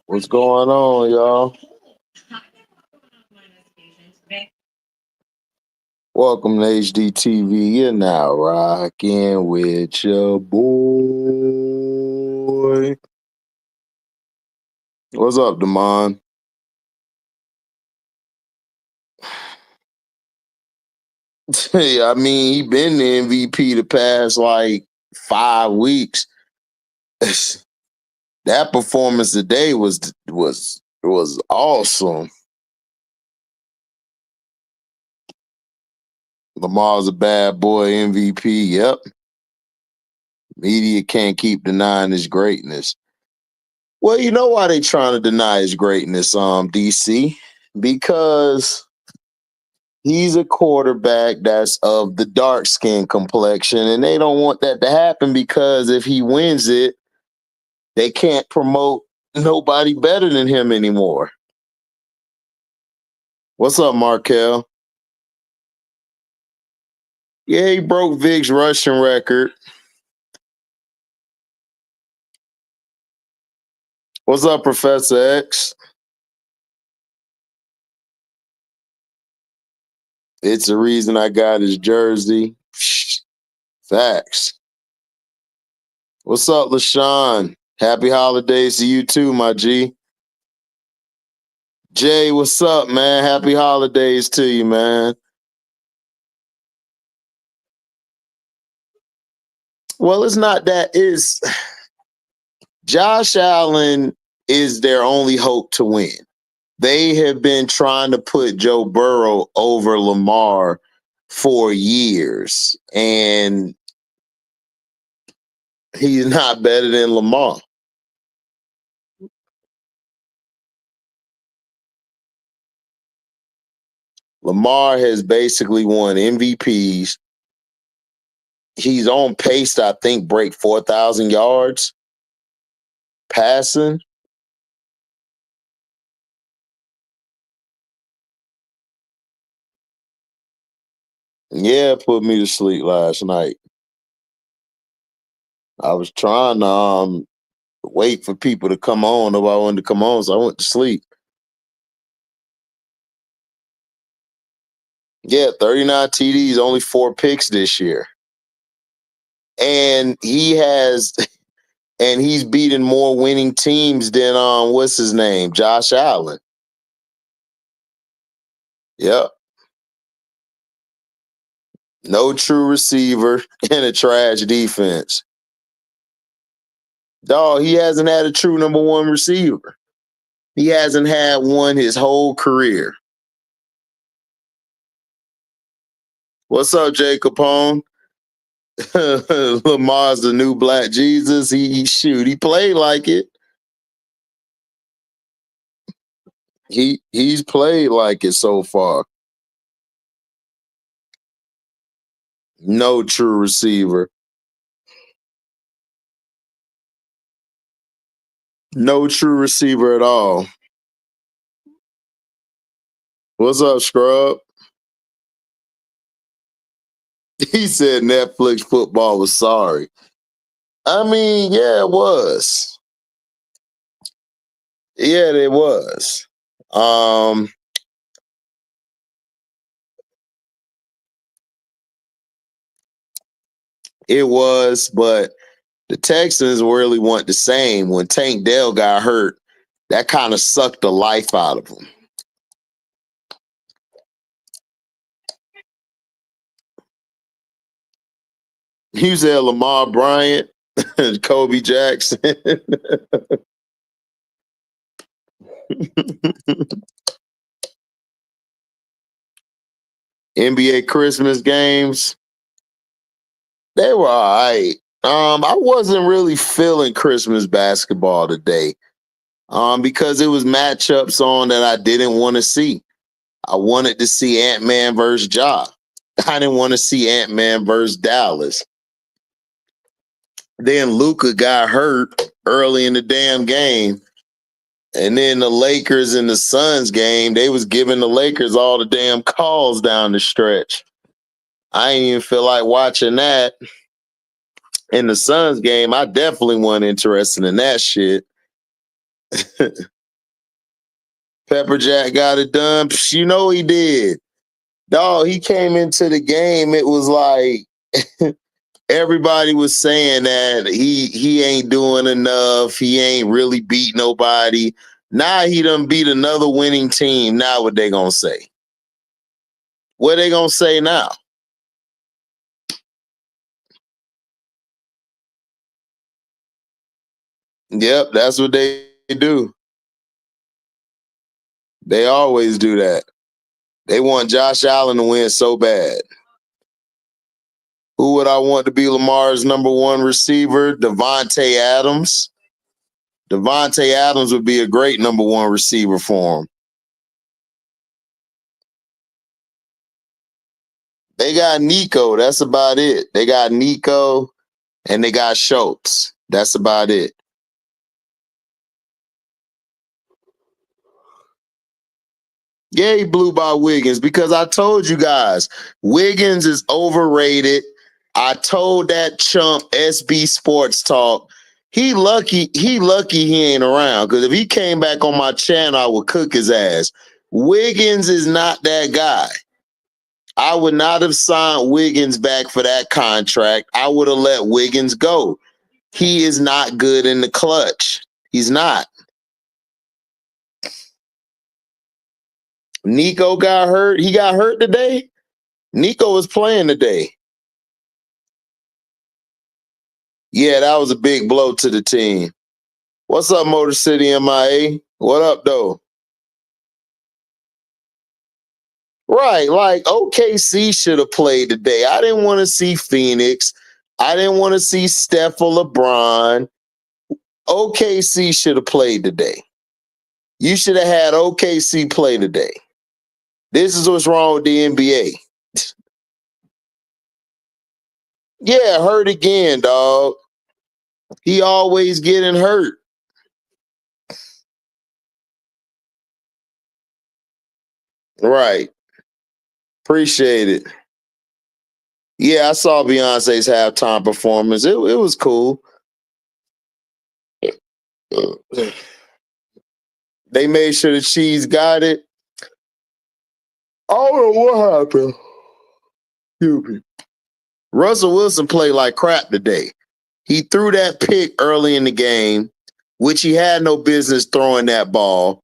What's going on, y'all? Welcome to HDiiTV. You're now rocking with your boy. What's up, Damon? I mean, he been the MVP the past like 5 weeks. That performance today was awesome. Lamar's a bad boy MVP. Yep. Media can't keep denying his greatness. Well, you know why they trying to deny his greatness, DC? Because he's a quarterback that's of the dark skin complexion, and they don't want that to happen because if he wins it, they can't promote nobody better than him anymore. What's up, Markel? Yeah, he broke Vic's rushing record. What's up, Professor X? It's the reason I got his jersey. Facts. What's up, LaShawn? Happy holidays to you too, my G. Jay, what's up, man? Happy holidays to you, man. Well, it's not that. It's Josh Allen is their only hope to win. They have been trying to put Joe Burrow over Lamar for years, and he's not better than Lamar. Lamar has basically won MVPs. He's on pace to, I think, break 4,000 yards passing. Yeah, put me to sleep last night. I was trying to wait for people to come on. Nobody wanted to come on, so I went to sleep. Yeah, 39 TDs, only 4 picks this year. And he's beaten more winning teams than what's his name? Josh Allen. Yep. No true receiver and a trash defense. Dog, he hasn't had a true number one receiver. He hasn't had one his whole career. What's up, Jay Capone? Lamar's the new Black Jesus. He played like it. He's played like it so far. No true receiver. No true receiver at all. What's up, Scrub? He said Netflix football was sorry. I mean, yeah, it was. Yeah, it was. It was, but the Texans really want the same. When Tank Dell got hurt, that kind of sucked the life out of him. You said Lamar Bryant, Kobe Jackson. NBA Christmas games, they were all right. I wasn't really feeling Christmas basketball today because it was matchups on that I didn't want to see. I wanted to see Ant-Man versus Ja. I didn't want to see Ant-Man versus Dallas. Then Luka got hurt early in the damn game. And then the Lakers and the Suns game, they was giving the Lakers all the damn calls down the stretch. I didn't even feel like watching that. in the Suns game, I definitely wasn't interested in that shit. Pepper Jack got it done. Psh, you know he did. Dog, he came into the game. It was like everybody was saying that he ain't doing enough. He ain't really beat nobody. Now he done beat another winning team. Now what they gonna say? What they gonna say now? Yep, that's what they do. They always do that. They want Josh Allen to win so bad. Who would I want to be Lamar's number one receiver? Devontae Adams. Devontae Adams would be a great number one receiver for him. They got Nico. That's about it. They got Nico and they got Schultz. That's about it. Yeah, he blew by Wiggins because I told you guys, Wiggins is overrated. I told that chump SB Sports Talk. He lucky he ain't around. Because if he came back on my channel, I would cook his ass. Wiggins is not that guy. I would not have signed Wiggins back for that contract. I would have let Wiggins go. He is not good in the clutch. He's not. Nico got hurt. He got hurt today. Nico was playing today. Yeah, that was a big blow to the team. What's up, Motor City MIA? What up, though? Right, like OKC should have played today. I didn't want to see Phoenix. I didn't want to see Steph or LeBron. OKC should have played today. You should have had OKC play today. This is what's wrong with the NBA. Yeah, hurt again, dog. He always getting hurt. Right. Appreciate it. Yeah, I saw Beyonce's halftime performance. It was cool. They made sure the cheese got it. I don't know what happened. Excuse me. Russell Wilson played like crap today. He threw that pick early in the game, which he had no business throwing that ball.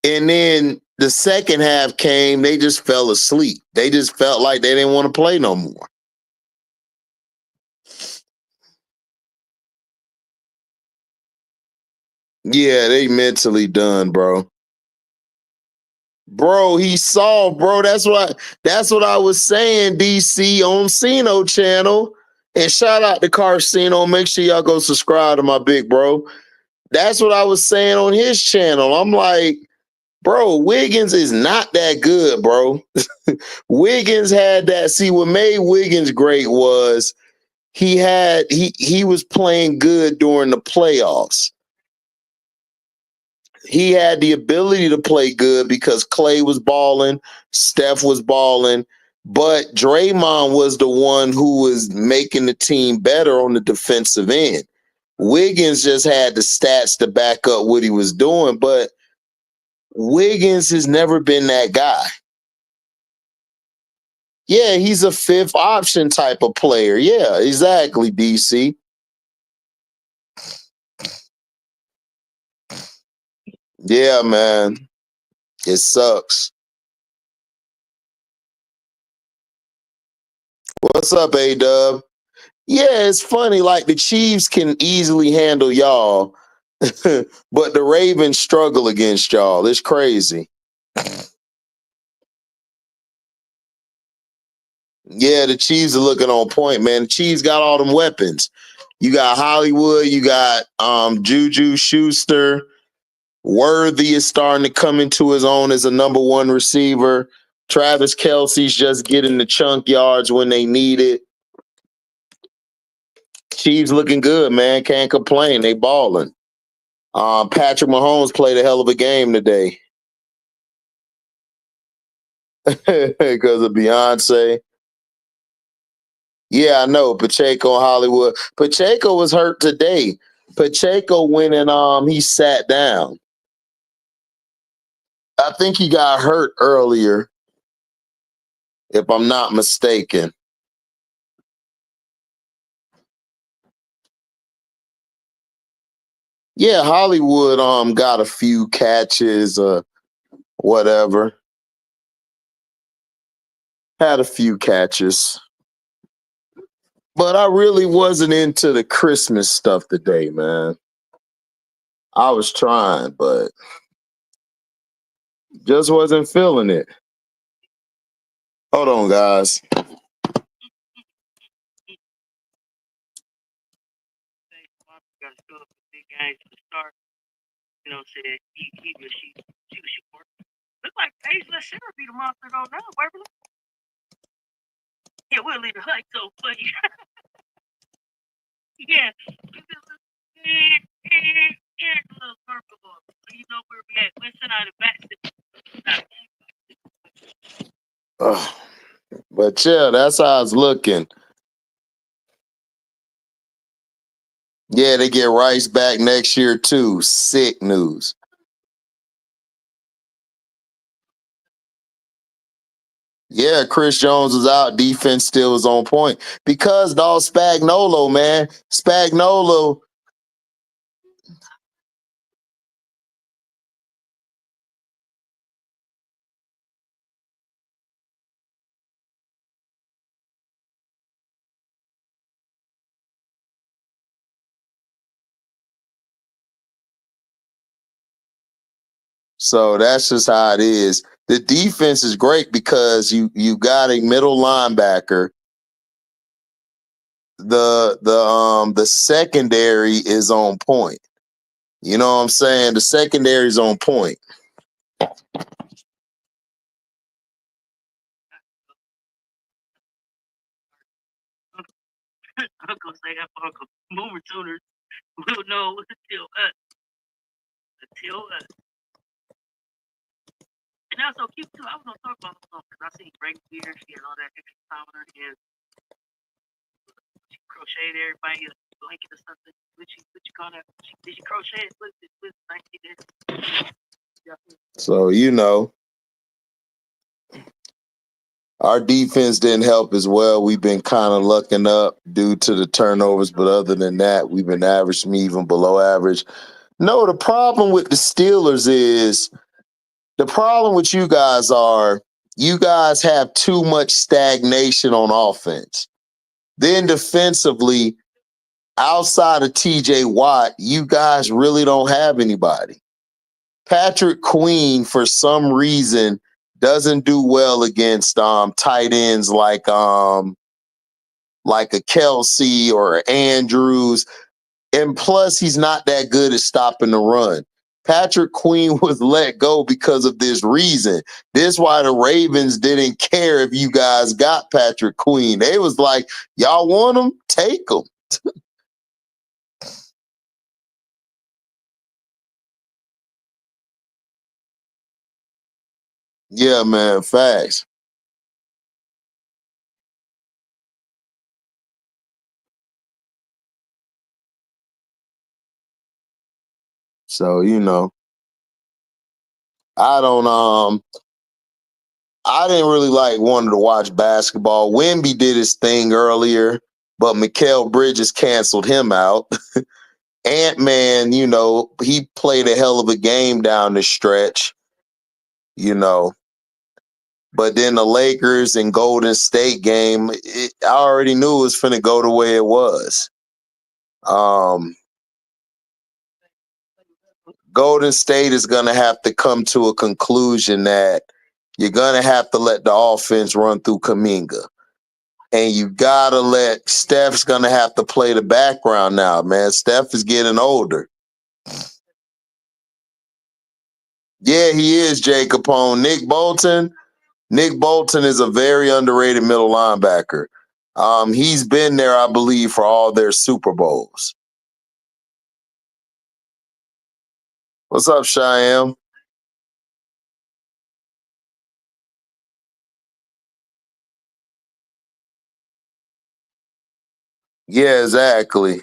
And then the second half came, they just fell asleep. They just felt like they didn't want to play no more. Yeah, they mentally done, bro. Bro, he saw, bro. That's what I was saying, DC on Cino channel. And shout out to Carcino. Make sure y'all go subscribe to my big bro. That's what I was saying on his channel. I'm like, bro, Wiggins is not that good, bro. Wiggins had that. See, what made Wiggins great was he was playing good during the playoffs. He had the ability to play good because Clay was balling, Steph was balling, but Draymond was the one who was making the team better on the defensive end. Wiggins just had the stats to back up what he was doing, but Wiggins has never been that guy. Yeah, he's a fifth option type of player. Yeah, exactly, DC. Yeah, man. It sucks. What's up, A-Dub? Yeah, it's funny. Like the Chiefs can easily handle y'all, but the Ravens struggle against y'all. It's crazy. Yeah, the Chiefs are looking on point, man. The Chiefs got all them weapons. You got Hollywood, you got Juju Schuster. Worthy is starting to come into his own as a number one receiver. Travis Kelce's just getting the chunk yards when they need it. Chiefs looking good, man. Can't complain. They balling. Patrick Mahomes played a hell of a game today because of Beyonce. Yeah, I know. Pacheco Hollywood. Pacheco was hurt today. Pacheco went and he sat down. I think he got hurt earlier, if I'm not mistaken. Yeah, Hollywood got a few catches, whatever. Had a few catches. But I really wasn't into the Christmas stuff today, man. I was trying, but just wasn't feeling it. Hold on, guys. Got to fill up the big games to start. You know what I'm saying? He was she was she work. Look like Ageless should be the monster though now, Waverly. Yeah, we'll leave it like so funny. Yeah. A little purple ball. You know where we at. We're sitting out of back. But yeah, that's how it's looking. Yeah, they get Rice back next year too. Sick news. Yeah, Chris Jones was out. Defense still was on point because dog Spagnolo, man, Spagnolo. So that's just how it is. The defense is great because you got a middle linebacker. The secondary is on point. You know what I'm saying? The secondary is on point. Uncle say that Uncle Boomer Tuners will know until. And that's so cute too. I was gonna talk about something because I seen Frank Beard, she had all that extra powder and she crocheted everybody a blanket or something. What you call that? Did she crochet it with 19 days? So our defense didn't help as well. We've been kind of lucking up due to the turnovers, but other than that, we've been average, even below average. No, the problem with the Steelers is the problem with you guys have too much stagnation on offense. Then defensively, outside of TJ Watt, you guys really don't have anybody. Patrick Queen, for some reason, doesn't do well against tight ends like a Kelsey or Andrews. And plus, he's not that good at stopping the run. Patrick Queen was let go because of this reason. This is why the Ravens didn't care if you guys got Patrick Queen. They was like, y'all want him? Take him. Yeah, man, facts. So, I don't I didn't really like wanting to watch basketball. Wemby did his thing earlier, but Mikal Bridges canceled him out. Ant-Man, he played a hell of a game down the stretch, you know. But then the Lakers and Golden State game, I already knew it was finna go the way it was. Um, Golden State is gonna have to come to a conclusion that you're gonna have to let the offense run through Kaminga. And you gotta let Steph's gonna have to play the background now, man. Steph is getting older. Yeah, he is, Jay Capone. Nick Bolton is a very underrated middle linebacker. He's been there, I believe, for all their Super Bowls. What's up, Cheyenne? Yeah, exactly.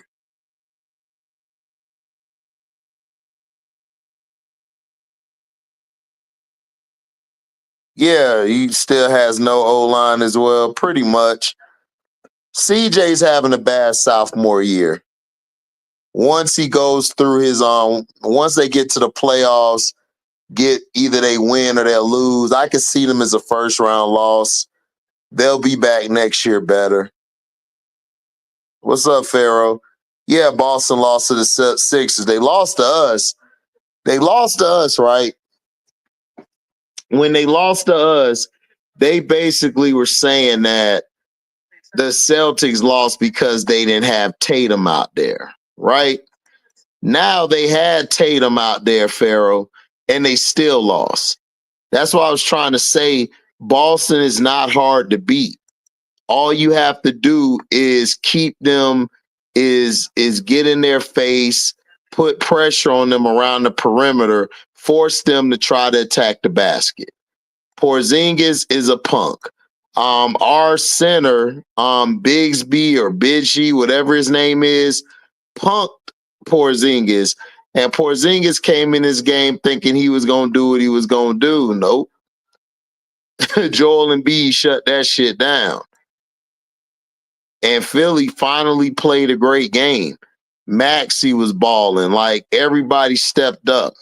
Yeah, he still has no O line as well, pretty much. CJ's having a bad sophomore year. Once he goes through his once they get to the playoffs, get either they win or they'll lose. I could see them as a first round loss. They'll be back next year better. What's up, Pharaoh? Yeah, Boston lost to the Sixers. They lost to us. They lost to us, right? When they lost to us, they basically were saying that the Celtics lost because they didn't have Tatum out there, right? Now they had Tatum out there, Pharaoh, and they still lost. That's why I was trying to say Boston is not hard to beat. All you have to do is keep them, is get in their face, put pressure on them around the perimeter, force them to try to attack the basket. Porzingis is a punk. Our center, Bigsby or Bidgie, whatever his name is, punked Porzingis. And Porzingis came in this game thinking he was going to do what he was going to do. Nope. Joel Embiid shut that shit down. And Philly finally played a great game. Maxey was balling. Like, everybody stepped up.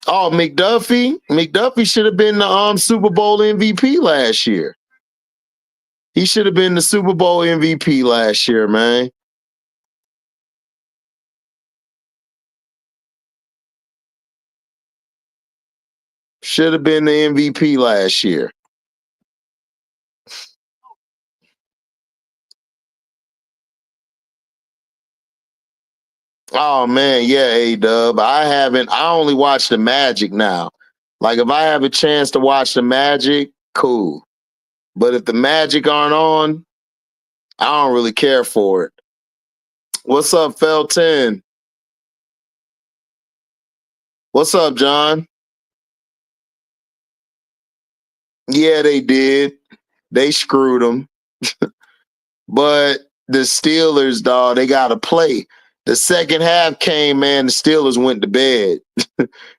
Oh, McDuffie should have been the Super Bowl MVP last year. He should have been the Super Bowl MVP last year, man. Should have been the MVP last year. Oh man, yeah, A-Dub. I only watch the Magic now. Like, if I have a chance to watch the Magic, cool. But if the Magic aren't on, I don't really care for it. What's up, Felton? What's up, John? Yeah, they did. They screwed them. But the Steelers, dog, they got to play. The second half came, man. The Steelers went to bed.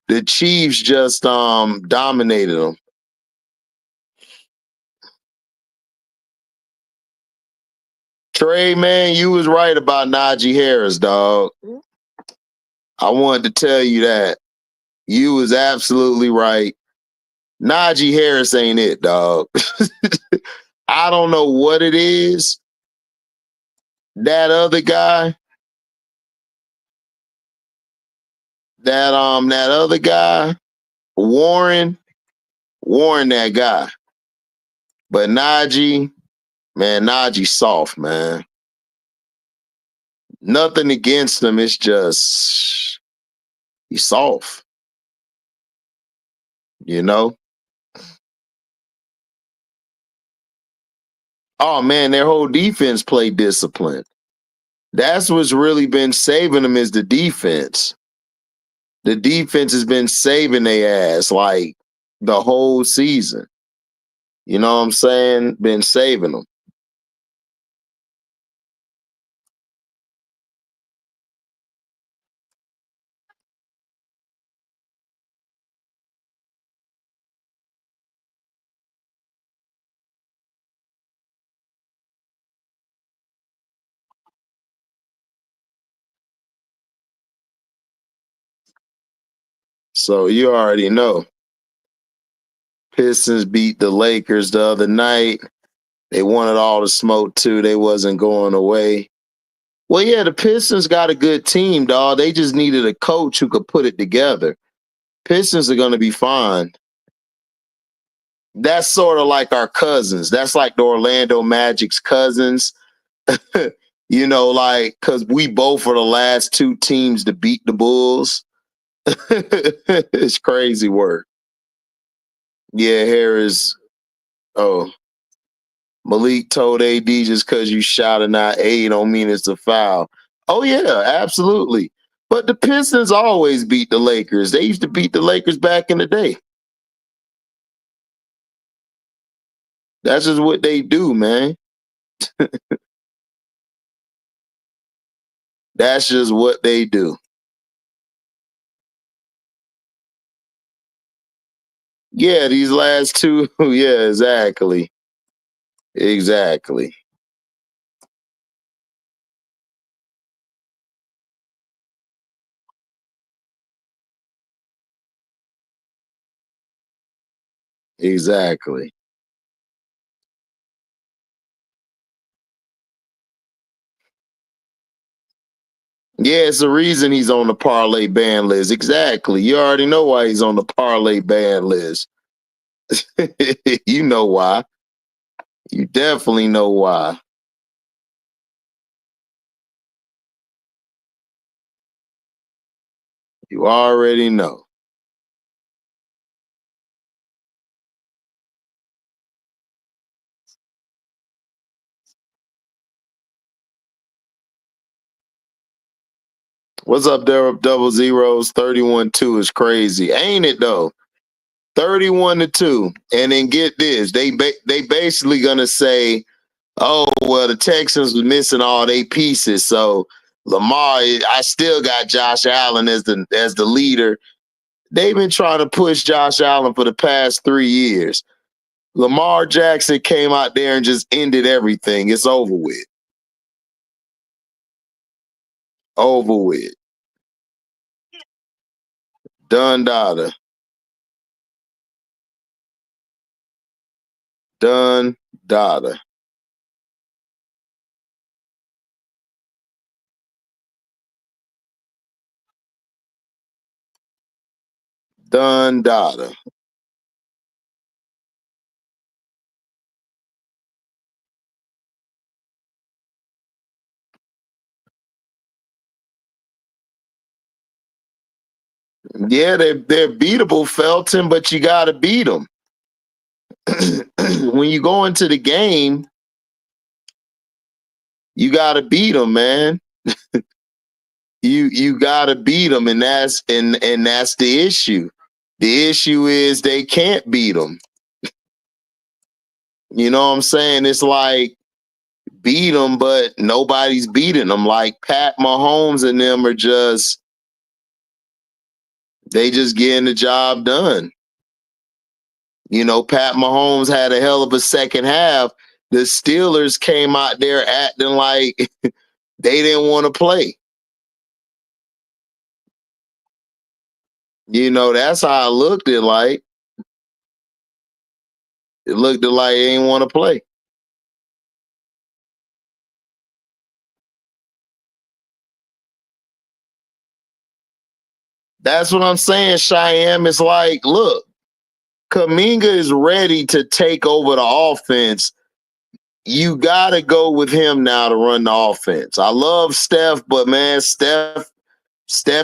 The Chiefs just dominated them. Trey, man, you was right about Najee Harris, dog. I wanted to tell you that. You was absolutely right. Najee Harris ain't it, dog. I don't know what it is. That other guy, that other guy, Warren, that guy. But Najee, man, Najee soft, man. Nothing against him. It's just he's soft. You know? Oh man, their whole defense played discipline. That's what's really been saving them is the defense. The defense has been saving their ass like the whole season. You know what I'm saying? Been saving them. So you already know. Pistons beat the Lakers the other night. They wanted all the smoke too. They wasn't going away. Well, yeah, the Pistons got a good team, dog. They just needed a coach who could put it together. Pistons are going to be fine. That's sort of like our cousins. That's like the Orlando Magic's cousins. You know, like, because we both are the last two teams to beat the Bulls. It's crazy work. Yeah, Harris. Oh, Malik told AD just because you shouted not A don't mean it's a foul. Oh, yeah, absolutely. But the Pistons always beat the Lakers. They used to beat the Lakers back in the day. That's just what they do, man. That's just what they do. Yeah, these last two. Yeah, exactly. Exactly. Exactly. Yeah, it's the reason he's on the parlay ban list. Exactly. You already know why he's on the parlay ban list. You know why. You definitely know why. You already know. What's up there, double zeros? 31-2 is crazy. Ain't it though? 31-2. And then get this. They basically gonna say, oh, well, the Texans was missing all their pieces. So Lamar, I still got Josh Allen as the leader. They've been trying to push Josh Allen for the past 3 years. Lamar Jackson came out there and just ended everything. It's over with. Over with. Done data. Done data. Done data. Yeah, they're beatable, Felton, but you got to beat them. When you go into the game, you got to beat them, man. You got to beat them, and that's the issue. The issue is they can't beat them. You know what I'm saying? It's like beat them, but nobody's beating them. Like Pat Mahomes and them are they just getting the job done. You know, Pat Mahomes had a hell of a second half. The Steelers came out there acting like they didn't want to play. You know, that's how I looked at like. It looked like they didn't want to play. That's what I'm saying, Cheyenne. It's like, look, Kaminga is ready to take over the offense. You got to go with him now to run the offense. I love Steph, but man, Steph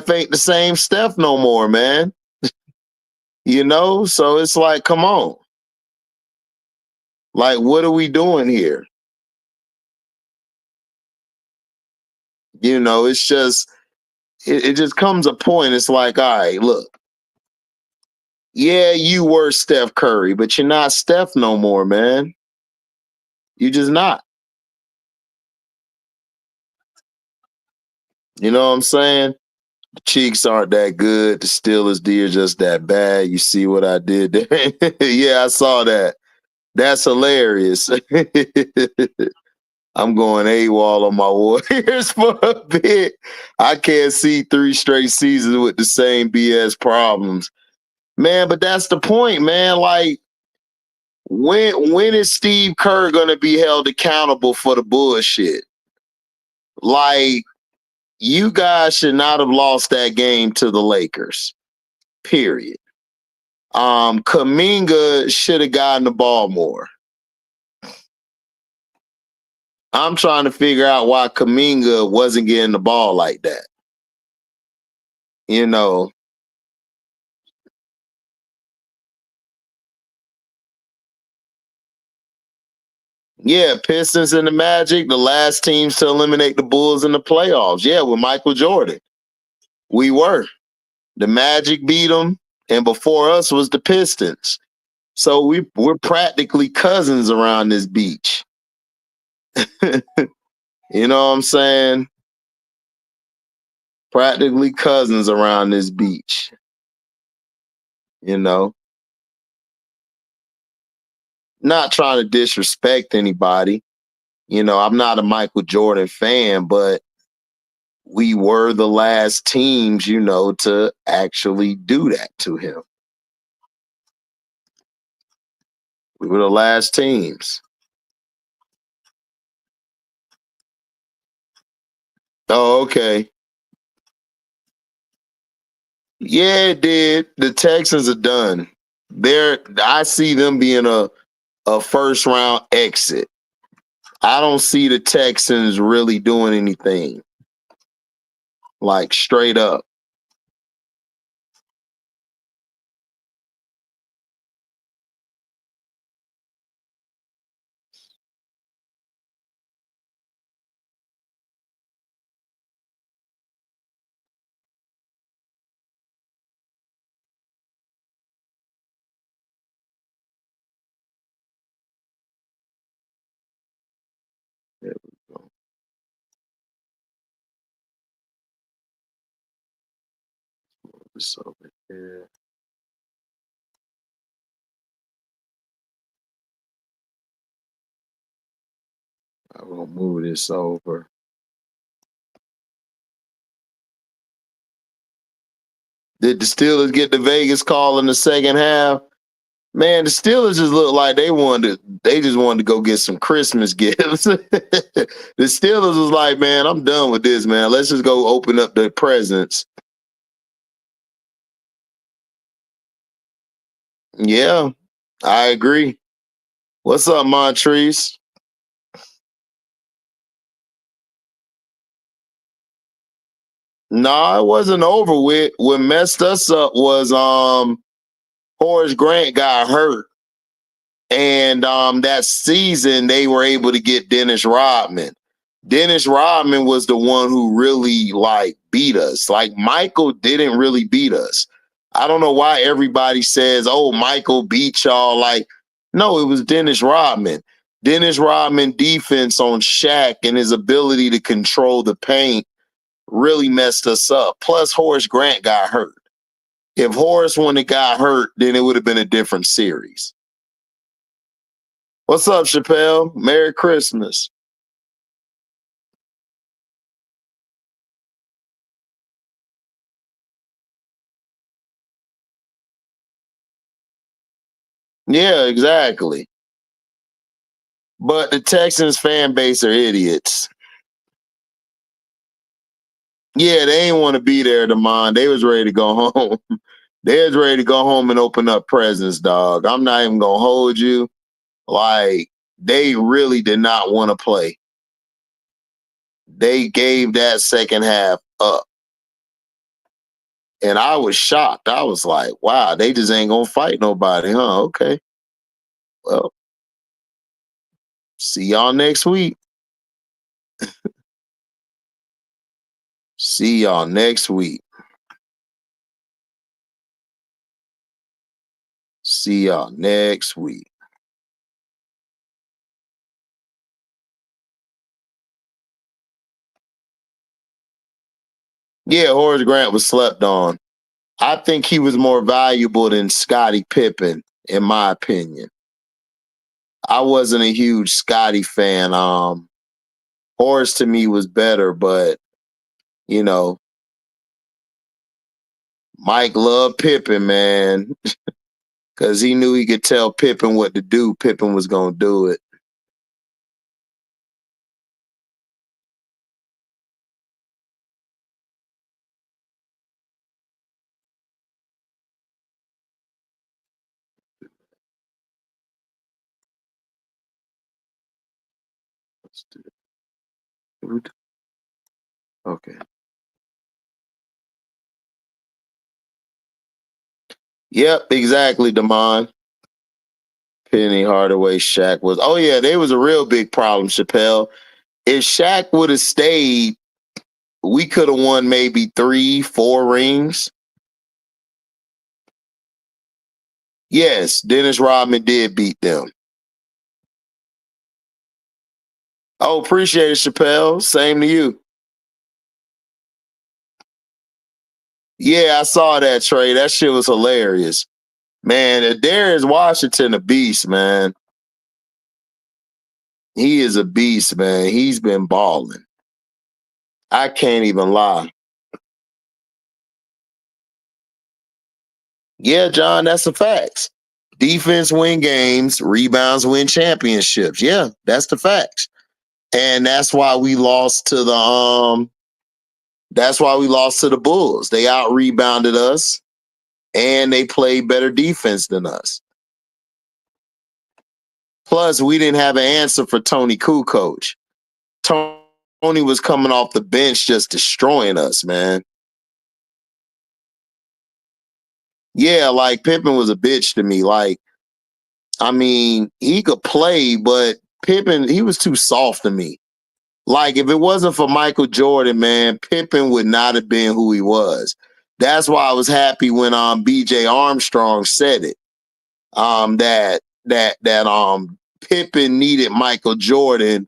ain't the same Steph no more, man. You know, so it's like, come on. Like, what are we doing here? You know, it's just it just comes a point. It's like, all right, look, yeah, you were Steph Curry, but you're not Steph no more, man. You're just not. You know what I'm saying? The Cheeks aren't that good. The Steelers D are just that bad. You see what I did there? Yeah, I saw that. That's hilarious. I'm going AWOL on my Warriors for a bit. I can't see 3 straight seasons with the same BS problems. Man, but that's the point, man. Like, when is Steve Kerr gonna be held accountable for the bullshit? Like, you guys should not have lost that game to the Lakers. Period. Kaminga should have gotten the ball more. I'm trying to figure out why Kaminga wasn't getting the ball like that. You know, yeah, Pistons and the Magic, the last teams to eliminate the Bulls in the playoffs. Yeah, with Michael Jordan. We were. The Magic beat them, and before us was the Pistons. So we're practically cousins around this beach. You know what I'm saying? Practically cousins around this beach. You know, not trying to disrespect anybody. You know, I'm not a Michael Jordan fan, but we were the last teams, you know, to actually do that to him. We were the last teams. Oh, okay. Yeah, it did. The Texans are done. I see them being a first round exit. I don't see the Texans really doing anything. Like straight up. There we go. This over here. I'm gonna move this over. Did the Steelers get the Vegas call in the second half? Man, the Steelers just looked like they just wanted to go get some Christmas gifts. The Steelers was like, man, I'm done with this, man. Let's just go open up the presents. Yeah, I agree. What's up, Montrese? No, it wasn't over with. What messed us up was Horace Grant got hurt. And that season they were able to get Dennis Rodman. Dennis Rodman was the one who really like beat us. Like Michael didn't really beat us. I don't know why everybody says, "Oh, Michael beat y'all." Like, no, it was Dennis Rodman. Dennis Rodman defense on Shaq and his ability to control the paint really messed us up. Plus, Horace Grant got hurt. If Horace wouldn't have got hurt, then it would have been a different series. What's up, Chappelle? Merry Christmas. Yeah, exactly. But the Texans fan base are idiots. Yeah, they ain't want to be there, Demond. They was ready to go home. They was ready to go home and open up presents, dog. I'm not even gonna hold you. Like, they really did not want to play. They gave that second half up. And I was shocked. I was like, wow, they just ain't gonna fight nobody, huh? Okay. Well, see y'all next week. See y'all next week. See y'all next week. Yeah, Horace Grant was slept on. I think he was more valuable than Scottie Pippen, in my opinion. I wasn't a huge Scottie fan. Horace to me was better, but you know, Mike loved Pippen, man, because he knew he could tell Pippen what to do. Pippen was gonna do it. Let's do it. Okay. Yep, exactly, Damon. Penny Hardaway, Shaq was. Oh yeah, they was a real big problem, Chappelle. If Shaq would have stayed, we could have won maybe 3, 4 rings. Yes, Dennis Rodman did beat them. Oh, appreciate it, Chappelle. Same to you. Yeah, I saw that, Trey. That shit was hilarious. Man, Darius Washington a beast, man. He is a beast, man. He's been balling. I can't even lie. Yeah, John, that's the facts. Defense win games, rebounds win championships. Yeah, that's the facts. And that's why we lost to the Bulls. They out rebounded us and they played better defense than us. Plus, we didn't have an answer for Tony Kukoc. Tony was coming off the bench just destroying us, man. Yeah, like Pippen was a bitch to me. Like, I mean, he could play, but Pippen, he was too soft to me. Like, if it wasn't for Michael Jordan, man, Pippen would not have been who he was. That's why I was happy when BJ Armstrong said it. That Pippen needed Michael Jordan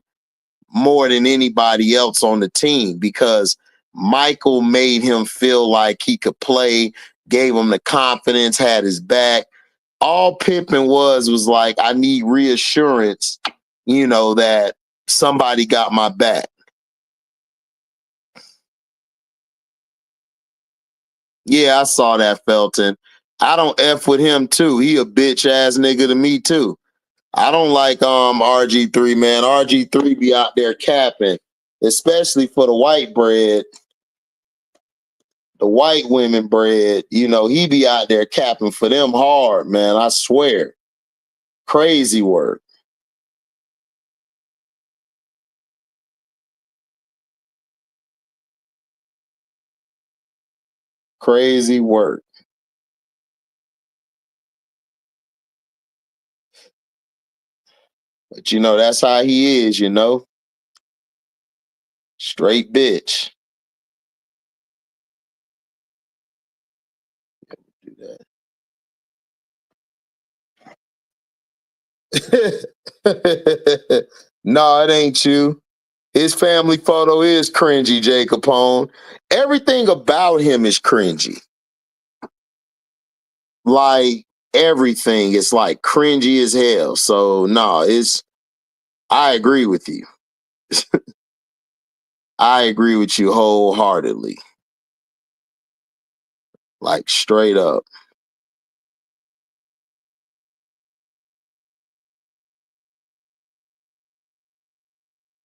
more than anybody else on the team because Michael made him feel like he could play, gave him the confidence, had his back. All Pippen was like, I need reassurance, that somebody got my back. Yeah, I saw that, Felton. I don't F with him too. He a bitch ass nigga to me too. I don't like RG3, man. RG3 be out there capping, especially for the white bread, the white women bread. He be out there capping for them hard, man. I swear. Crazy work. Crazy work. But that's how he is, Straight bitch. Do that. No, it ain't you. His family photo is cringy, Jay Capone. Everything about him is cringy. Like everything is like cringy as hell. So no, I agree with you. I agree with you wholeheartedly. Like straight up.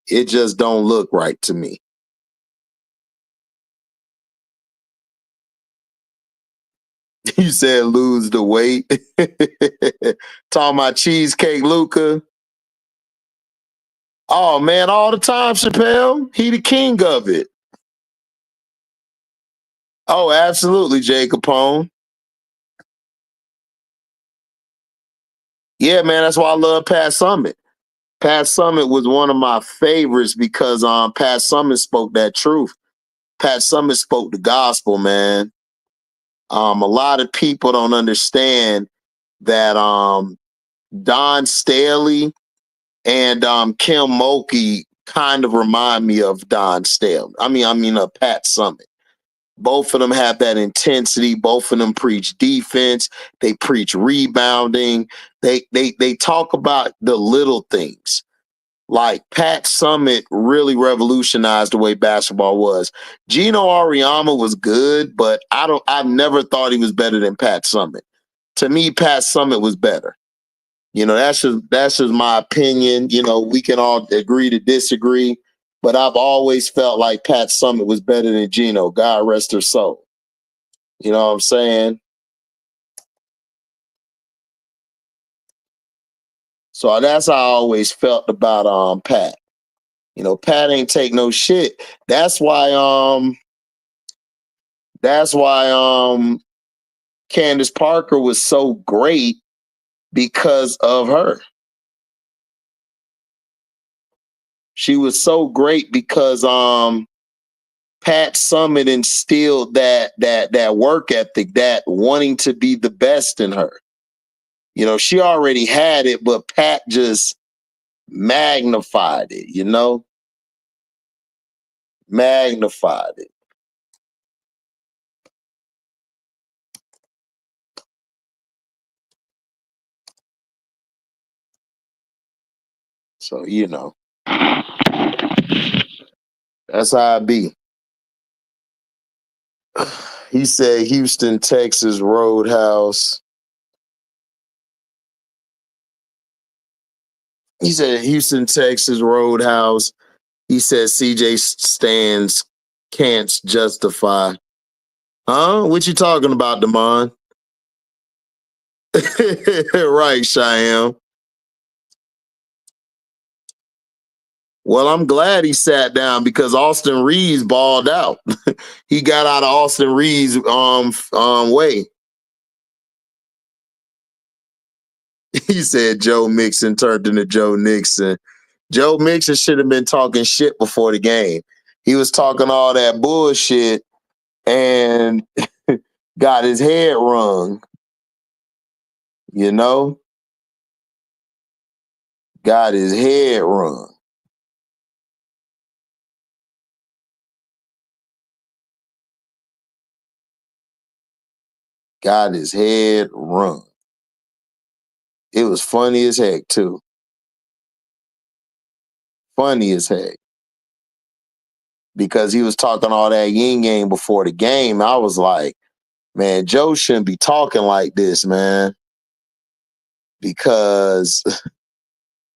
It just don't look right to me. You said lose the weight. Talking about cheesecake Luca. Oh man, all the time, Chappelle. He the king of it. Oh, absolutely, Jay Capone. Yeah, man, that's why I love Pat Summitt. Pat Summitt was one of my favorites because Pat Summitt spoke that truth. Pat Summitt spoke the gospel, man. A lot of people don't understand that Don Staley and Kim Mulkey kind of remind me of Don Staley. I mean, Pat Summitt. Both of them have that intensity. Both of them preach defense. They preach rebounding. They talk about the little things. Like Pat Summitt really revolutionized the way basketball was. Gino Auriemma was good, but I've never thought he was better than Pat Summitt. To me, Pat Summitt was better. That's just my opinion. We can all agree to disagree, but I've always felt like Pat Summitt was better than Gino. God rest her soul. You know what I'm saying? So that's how I always felt about Pat. Pat ain't take no shit. That's why Candace Parker was so great because of her. She was so great because Pat Summitt instilled that work ethic, that wanting to be the best in her. She already had it, but Pat just magnified it, magnified it. So, that's how I be. He said Houston, Texas Roadhouse. He said Houston, Texas Roadhouse. He said CJ stands can't justify. Huh? What you talking about, Damon? Right, Cheyenne. Well, I'm glad he sat down because Austin Reeves balled out. He got out of Austin Reeves' way. He said Joe Mixon turned into Joe Nixon. Joe Mixon should have been talking shit before the game. He was talking all that bullshit and got his head wrung. Got his head wrung. Got his head wrung. It was funny as heck, too. Funny as heck. Because he was talking all that yin yang before the game. I was like, man, Joe shouldn't be talking like this, man. Because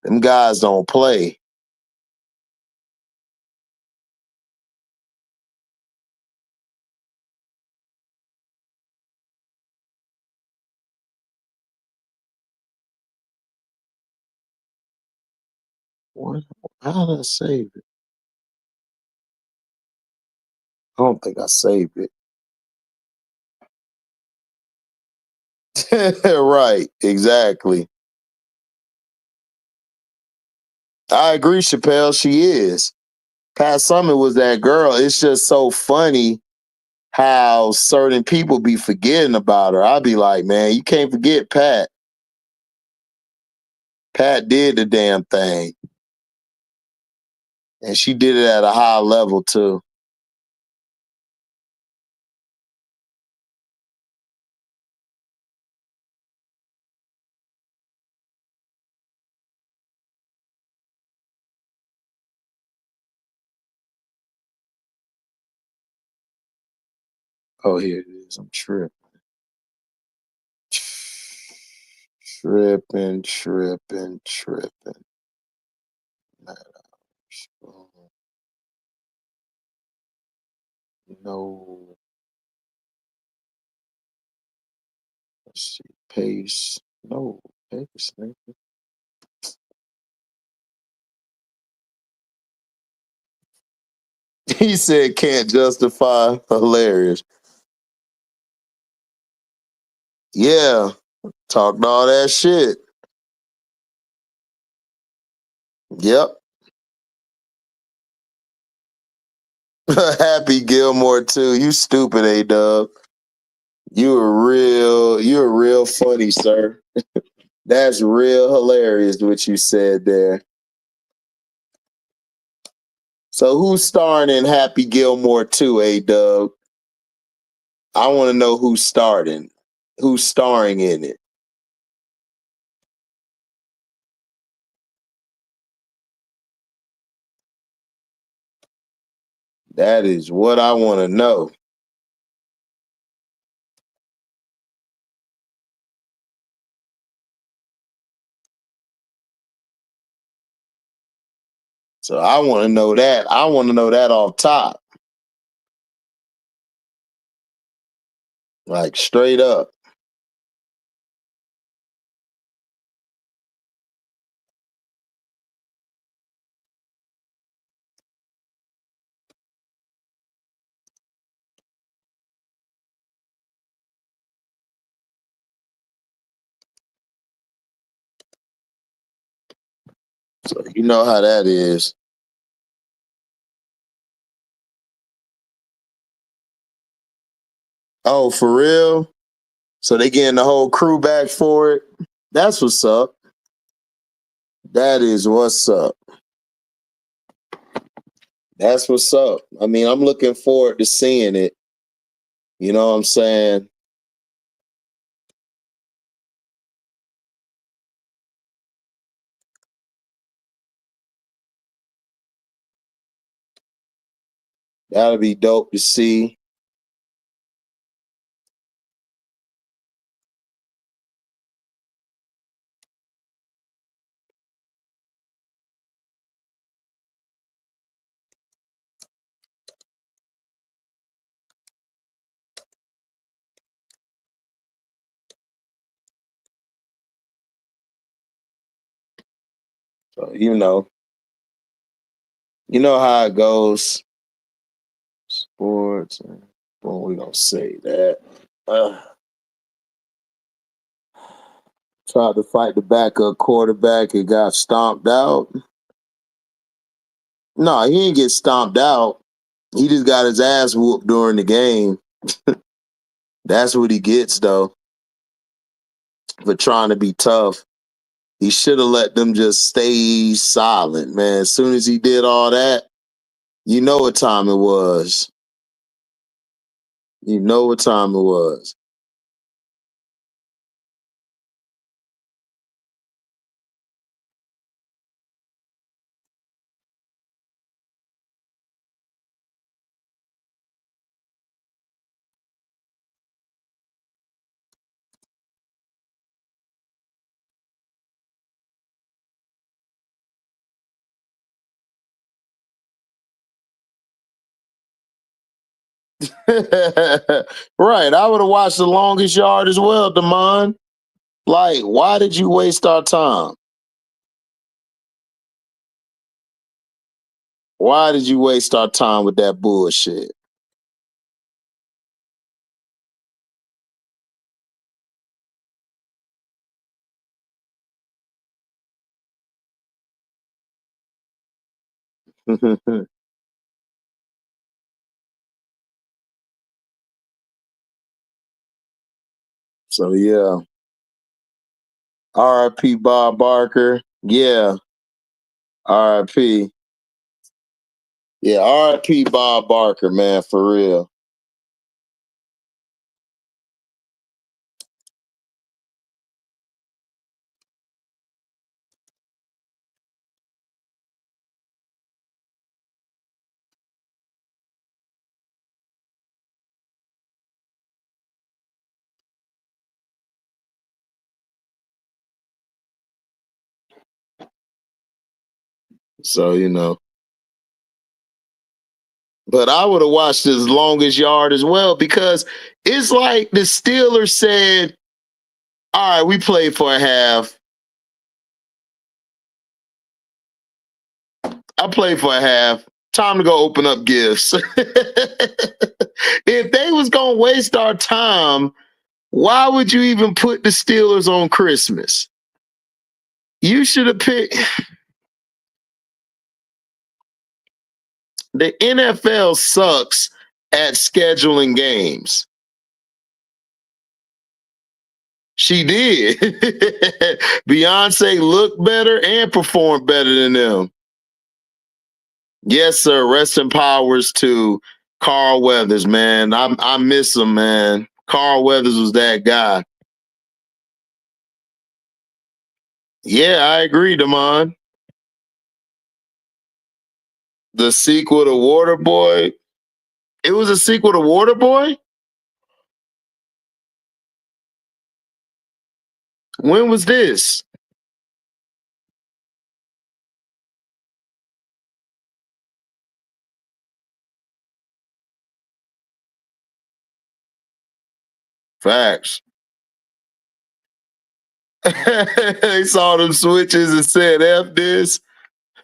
them guys don't play. What? How did I save it? I don't think I saved it. Right, exactly. I agree, Chappelle. She is. Pat Summitt was that girl. It's just so funny how certain people be forgetting about her. I'd be like, man, you can't forget Pat. Pat did the damn thing. And she did it at a high level, too. Oh, here it is. I'm tripping. Tripping. No. Let's see. Paste. No. Paste. He said can't justify. Hilarious. Yeah. Talked all that shit. Yep. Happy Gilmore too. You stupid, A-Dub. You're real funny, sir. That's real hilarious what you said there. So who's starring in Happy Gilmore 2, A-Dub? I want to know who's starring. Who's starring in it? That is what I want to know. So I want to know that. I want to know that off top. Like straight up. So you know how that is. Oh, for real? So they getting the whole crew back for it? That's what's up. That is what's up. That's what's up. I mean, I'm looking forward to seeing it. You know what I'm saying? That'll be dope to see. So, you know how it goes. Sports. Well, we gonna say that. Tried to fight the backup quarterback and got stomped out. No, he didn't get stomped out. He just got his ass whooped during the game. That's what he gets, though, for trying to be tough. He should have let them just stay silent, man. As soon as he did all that, you know what time it was. You know what time it was. Right. I would have watched The Longest Yard as well, Damon. Like, why did you waste our time? Why did you waste our time with that bullshit? So yeah. R.I.P. Bob Barker. Yeah. R.I.P. Yeah, R.I.P. Bob Barker, man, for real. So, But I would have watched His Longest Yard as well, because it's like the Steelers said, all right, we played for a half. I played for a half. Time to go open up gifts. If they was gonna waste our time, why would you even put the Steelers on Christmas? You should have picked. The NFL sucks at scheduling games. She did. Beyonce looked better and performed better than them. Yes, sir. Rest in powers to Carl Weathers, man. I miss him, man. Carl Weathers was that guy. Yeah, I agree, Damon. The sequel to Waterboy. It was a sequel to Waterboy? When was this? Facts. They saw them switches and said, F this.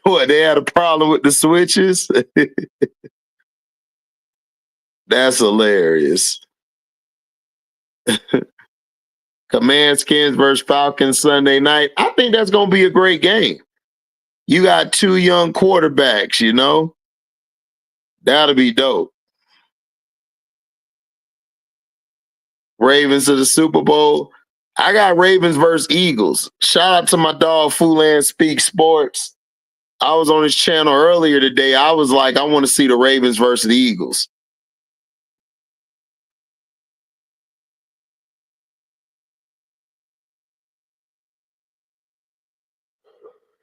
What, they had a problem with the switches? That's hilarious. Command Skins versus Falcons Sunday night. I think that's going to be a great game. You got two young quarterbacks, That'll be dope. Ravens to the Super Bowl. I got Ravens versus Eagles. Shout out to my dog, Fulan Speak Sports. I was on his channel earlier today. I was like, I want to see the Ravens versus the Eagles.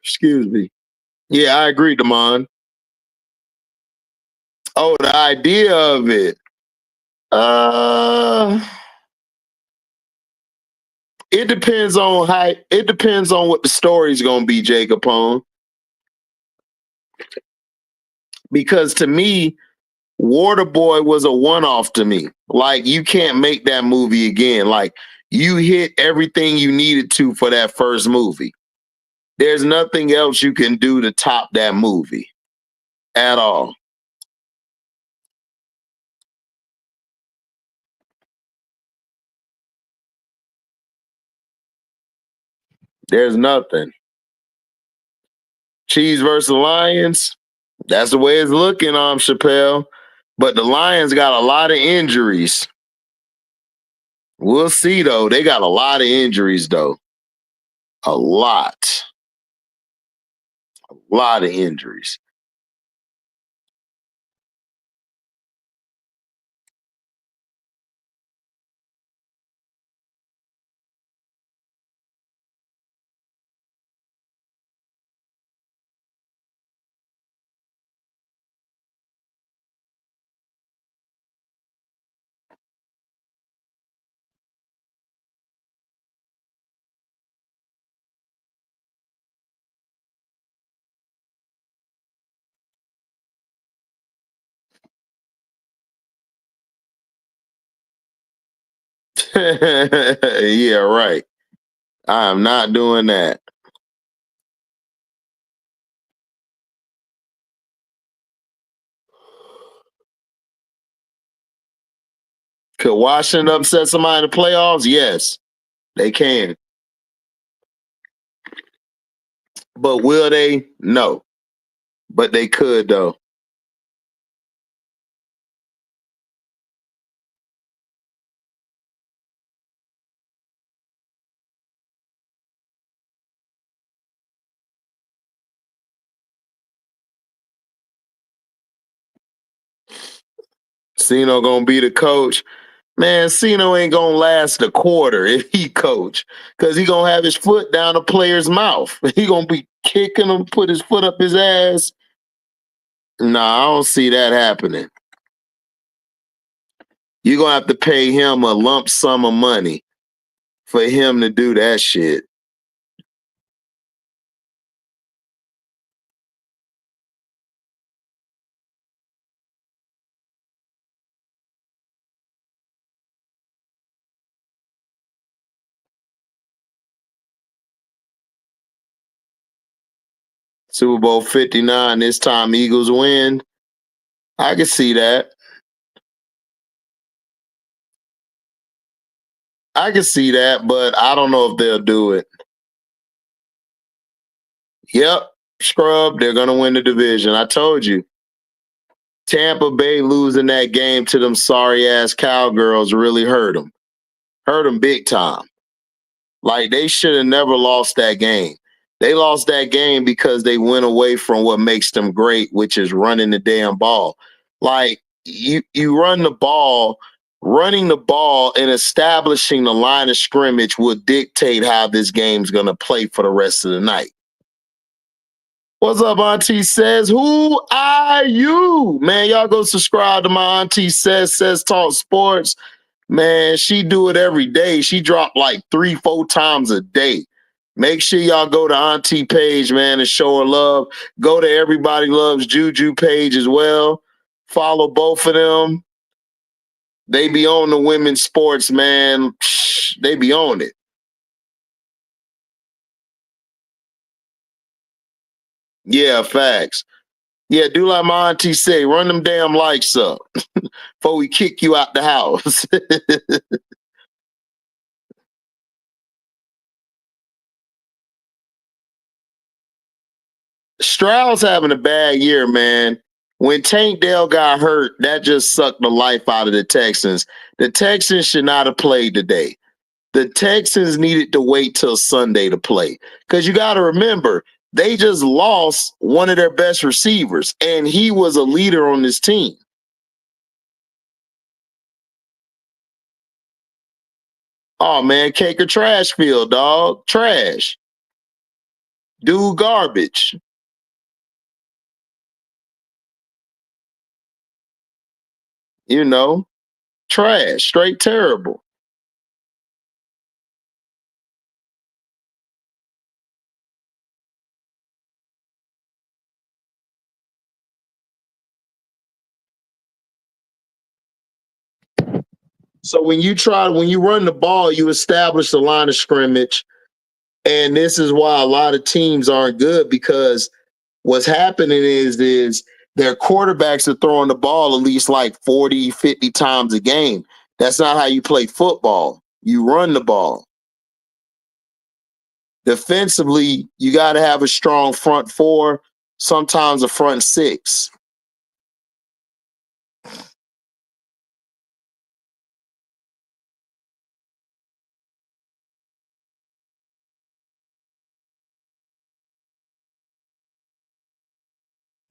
Excuse me. Yeah, I agree, Damon. Oh, the idea of it. It depends on what the story's gonna be, Jake Capone. Because to me, Waterboy was a one-off to me. Like, you can't make that movie again. Like, you hit everything you needed to for that first movie. There's nothing else you can do to top that movie at all. There's nothing. Chiefs versus Lions. That's the way it's looking, Chappelle. But the Lions got a lot of injuries. We'll see, though. They got a lot of injuries, though. A lot. A lot of injuries. Yeah, right. I am not doing that. Could Washington upset somebody in the playoffs? Yes, they can. But will they? No. But they could, though. Cino gonna be the coach. Man, Cino ain't gonna last a quarter if he coach, because he gonna have his foot down a player's mouth. He gonna be kicking him, put his foot up his ass. Nah, I don't see that happening. You're gonna have to pay him a lump sum of money for him to do that shit. Super Bowl 59, this time Eagles win. I can see that. I can see that, but I don't know if they'll do it. Yep, scrub, they're going to win the division. I told you. Tampa Bay losing that game to them sorry ass Cowgirls really hurt them. Hurt them big time. Like, they should have never lost that game. They lost that game because they went away from what makes them great, which is running the damn ball. Like, you run the ball, running the ball and establishing the line of scrimmage will dictate how this game's going to play for the rest of the night. What's up, Auntie Says? Who are you? Man, y'all go subscribe to my Auntie Says Talk Sports. Man, she do it every day. She drop like 3-4 times a day. Make sure y'all go to Auntie page, man, and show her love. Go to Everybody Loves Juju page as well. Follow both of them. They be on the women's sports, man. They be on it. Yeah, facts. Yeah, do like my auntie say, run them damn likes up before we kick you out the house. Stroud's having a bad year, man. When Tank Dell got hurt, that just sucked the life out of the Texans. The Texans should not have played today. The Texans needed to wait till Sunday to play. Because you got to remember, they just lost one of their best receivers, and he was a leader on this team. Oh, man, cake or trash field, dog. Trash. Dude, garbage. You know, trash, straight terrible. So when you run the ball, you establish the line of scrimmage. And this is why a lot of teams aren't good, because what's happening is their quarterbacks are throwing the ball at least like 40, 50 times a game. That's not how you play football. You run the ball. Defensively, you got to have a strong front four, sometimes a front six.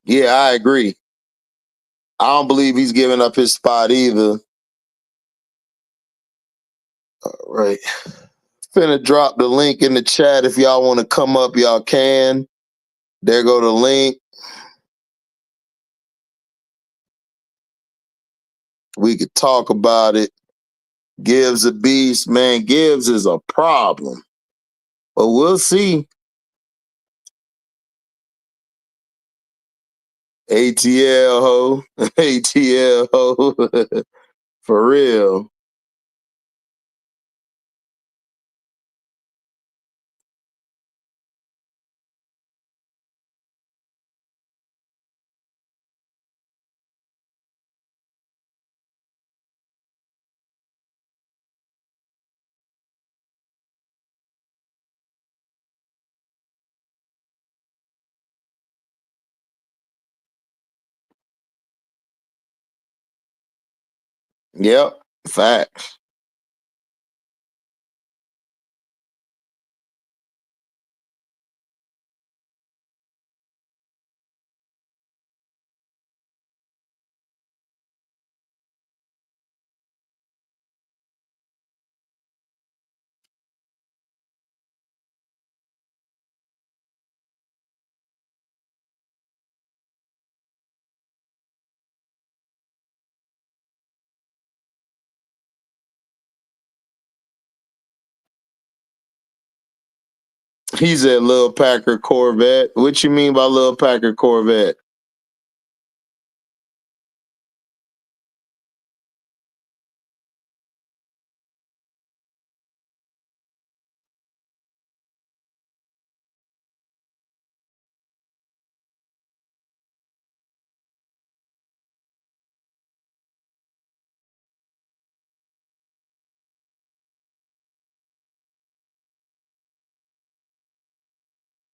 Yeah, I agree. I don't believe he's giving up his spot either. All right. Finna drop the link in the chat. If y'all want to come up, y'all can. There go the link. We could talk about it. Gibbs a beast, man. Gibbs is a problem. But we'll see. ATL ho. ATL ho. For real. Yep. Facts. He's at Lil Packer Corvette. What you mean by Lil Packer Corvette?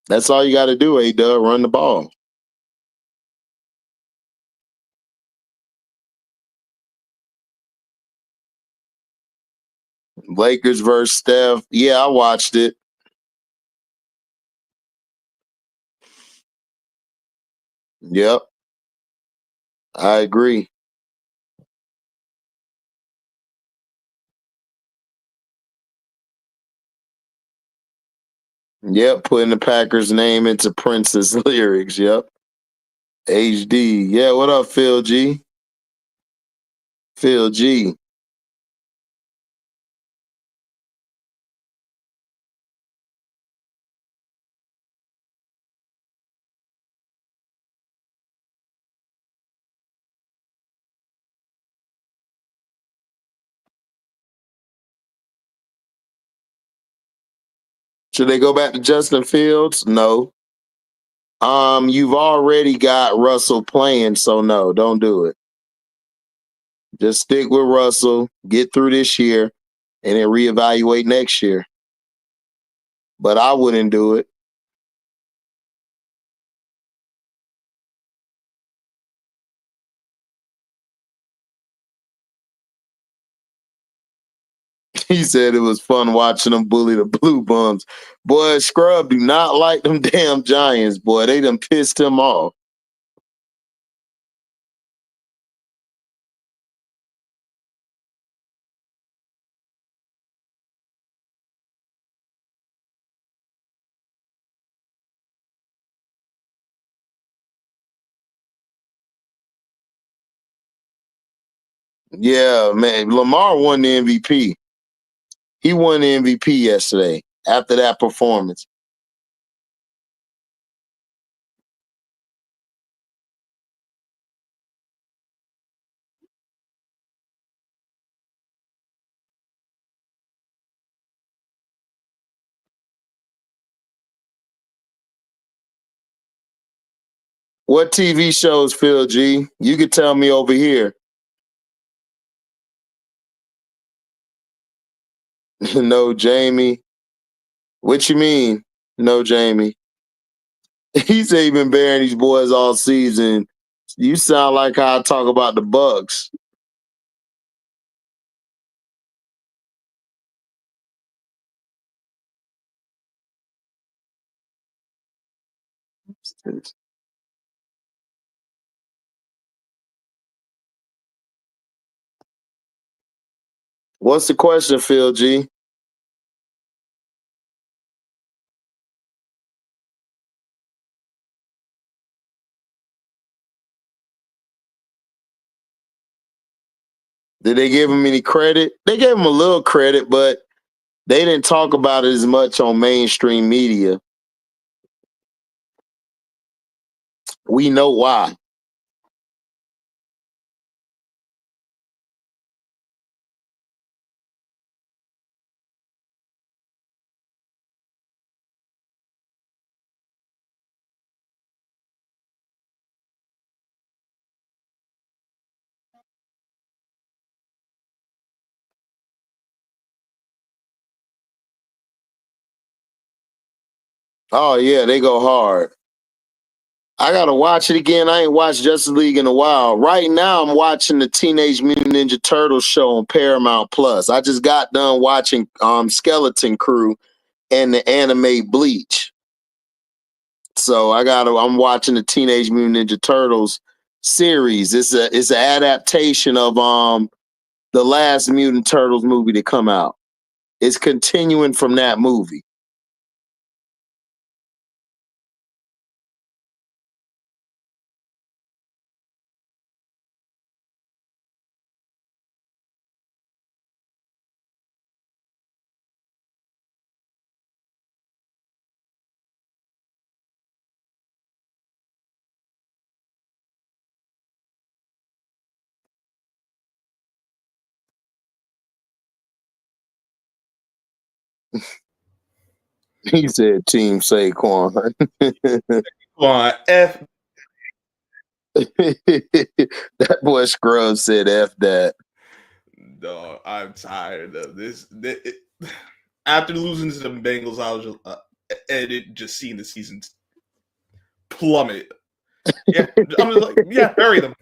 That's all you got to do, A-Dub. Run the ball. Lakers versus Steph. Yeah, I watched it. Yep. I agree. Yep. Putting the Packers name into Prince's lyrics. Yep. HD. Yeah. What up, Phil G? Phil G. Should they go back to Justin Fields? No. You've already got Russell playing, so no, don't do it. Just stick with Russell, get through this year, and then reevaluate next year. But I wouldn't do it. He said it was fun watching them bully the Blue Bums. Boy, Scrub do not like them damn Giants, boy. They done pissed him off. Yeah, man. Lamar won the MVP. He won the MVP yesterday after that performance. What TV shows, Phil G? You could tell me over here. No, Jamie. What you mean? No, Jamie. He said he been bearing these boys all season. You sound like how I talk about the Bucks. What's the question, Phil G? Did they give him any credit? They gave him a little credit, but they didn't talk about it as much on mainstream media. We know why. Oh yeah, they go hard. I gotta watch it again. I ain't watched Justice League in a while. Right now, I'm watching the Teenage Mutant Ninja Turtles show on Paramount Plus. I just got done watching Skeleton Crew and the anime Bleach. So I'm watching the Teenage Mutant Ninja Turtles series. It's an adaptation of the last Mutant Turtles movie to come out. It's continuing from that movie. He said Team Saquon. Come on, F. That boy Scrubs said F that. Dog, I'm tired of this. After losing to the Bengals, I was just seeing the season plummet. Yeah, I'm just like, yeah, bury them.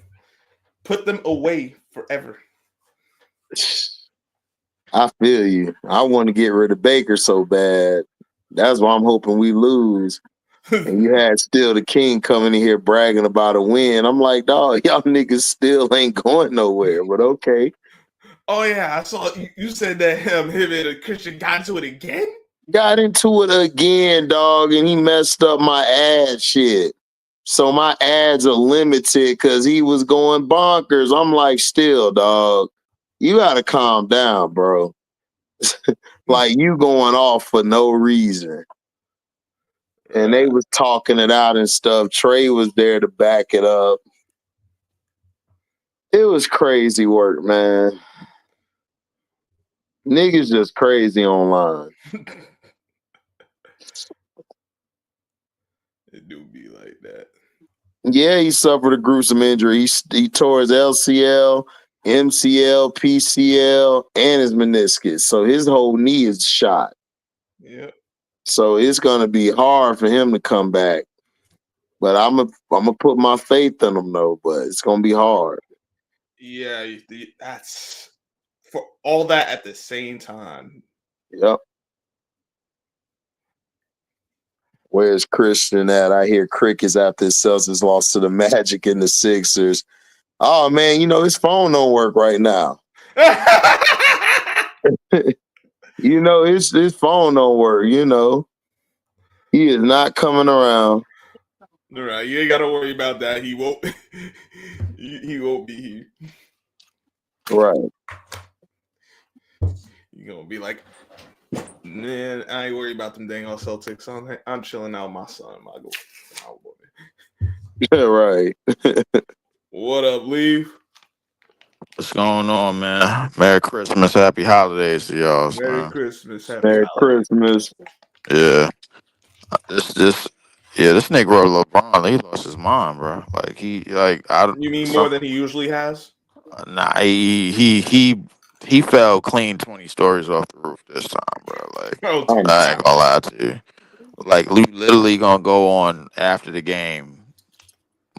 Put them away forever. I feel you. I want to get rid of Baker so bad. That's why I'm hoping we lose. And you had Still the King coming in here bragging about a win. I'm like, dog, y'all niggas still ain't going nowhere, but okay. Oh yeah, I saw you said that him and Christian got into it again. Got into it again, dog, and he messed up my ad shit. So my ads are limited because he was going bonkers. I'm like, still, dog, you gotta calm down, bro. Like you going off for no reason. And they was talking it out and stuff. Trey was there to back it up. It was crazy work, man. Niggas just crazy online. It do be like that. Yeah, he suffered a gruesome injury. He tore his LCL, MCL, PCL, and his meniscus. So his whole knee is shot. Yeah. So it's gonna be hard for him to come back. But I'm gonna put my faith in him though. But it's gonna be hard. Yeah, that's for all that at the same time. Yep. Where's Christian at? I hear Crickets after his Celtics lost to the Magic and the Sixers. Oh man, his phone don't work right now. His phone don't work. He is not coming around. All right, you ain't got to worry about that. He won't. He won't be here. Right. You're gonna be like, man, I ain't worried about them dang old Celtics. I'm chilling out with my son, my woman. Yeah, right. What up, Leave? What's going on, man? Merry Christmas, Happy Holidays to y'all, Merry man. Christmas, Happy Merry Holidays. Christmas. Yeah, this nigga LeBron, he lost his mind, bro. Like You mean more than he usually has? nah, he fell clean 20 stories off the roof this time, bro. Like Oh, Um, I ain't gonna lie to you. Like you literally gonna go on after the game,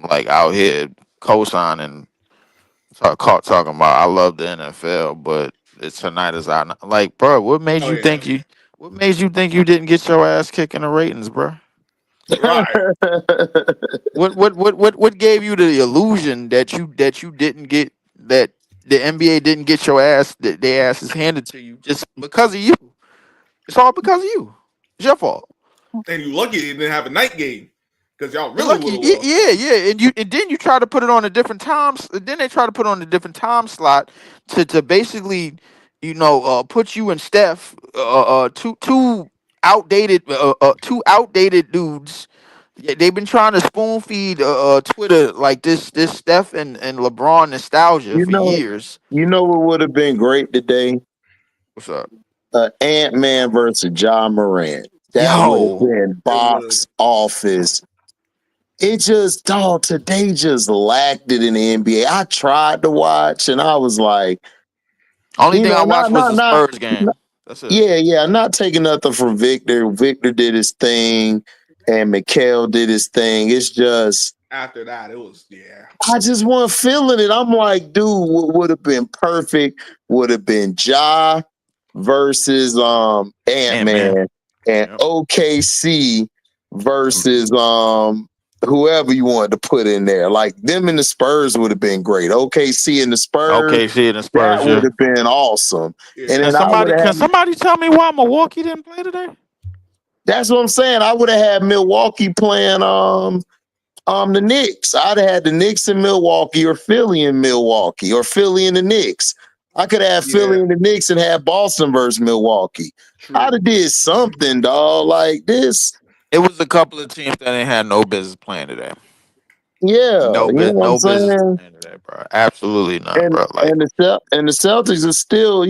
like out here co-signing, talking about I love the NFL, but it's tonight is out. Like, bro, what made oh you yeah, think you didn't get your ass kicked in the ratings, bro? right. What gave you the illusion that you didn't get that the NBA didn't get your ass that their asses handed to you just because of you? It's all because of you. It's your fault. And you lucky they didn't have a night game because y'all You're really would lucky, have lost. yeah, and then you try to put it on a different times. Then they try to put it on a different time slot to basically, put you and Steph, two outdated dudes. Yeah, they've been trying to spoon feed Twitter like this Steph and LeBron nostalgia you for know, years. you know what would have been great today? What's up, Ant-Man versus John Morant. That would have yo? been It would have. box office. It just, dog, today just lacked it in the NBA. I tried to watch and I was like, Only thing I watched was the not, Spurs game. That's it. yeah, not taking nothing from Victor. Victor did his thing and Mikhail did his thing. It's just, After that, it was I just wasn't feeling it. I'm like, dude, what would have been perfect would have been Ja versus Ant-Man. Ant-Man and Yep. OKC versus whoever you wanted to put in there. Like them and the Spurs would have been great. OKC and the Spurs, OKC and the that Spurs, would yeah. have been awesome. yeah. And Can then I would somebody have can had, somebody tell me why Milwaukee didn't play today? that's what I'm saying. I would have had Milwaukee playing the Knicks. I'd have had the Knicks in Milwaukee or Philly in Milwaukee or Philly and the Knicks. I could have Philly and the Knicks and have Boston versus Milwaukee. I'd True. have did something, dog, like this. It was a couple of teams that ain't had no business playing today. Yeah, No, you know what I'm no business saying? playing today, bro. Absolutely not, And bro. Like, and the Celtics are still,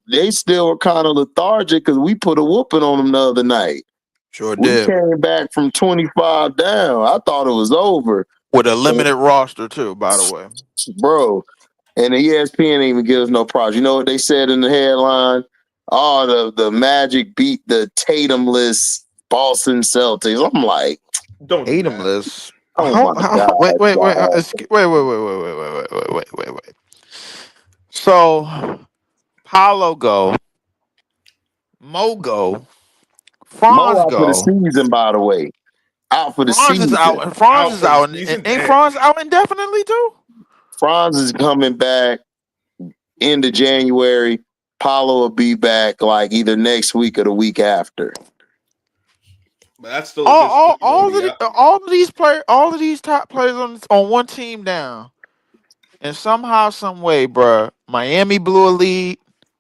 they still were kind of lethargic because we put a whooping on them the other night. sure We did came back from 25 down. I thought it was over, with a limited roster too. By the way, bro. And the ESPN didn't even give us no props. You know what they said in the headline? Oh, the Magic beat the Tatumless Boston Celtics. I'm like, Don't do that. Tatumless. oh my god, Wait, dog. wait. So, Paulo go, Mo go, Mo Franz out for the go. season, by the way. Out for the Franz is season. out, and Franz Out is for the out. season? Ain't Damn. Franz out indefinitely too? Franz is coming back end of January. Paulo will be back like either next week or the week after. But that's still a good All of these top players on one team down, and somehow, some way, bruh, Miami blew a lead,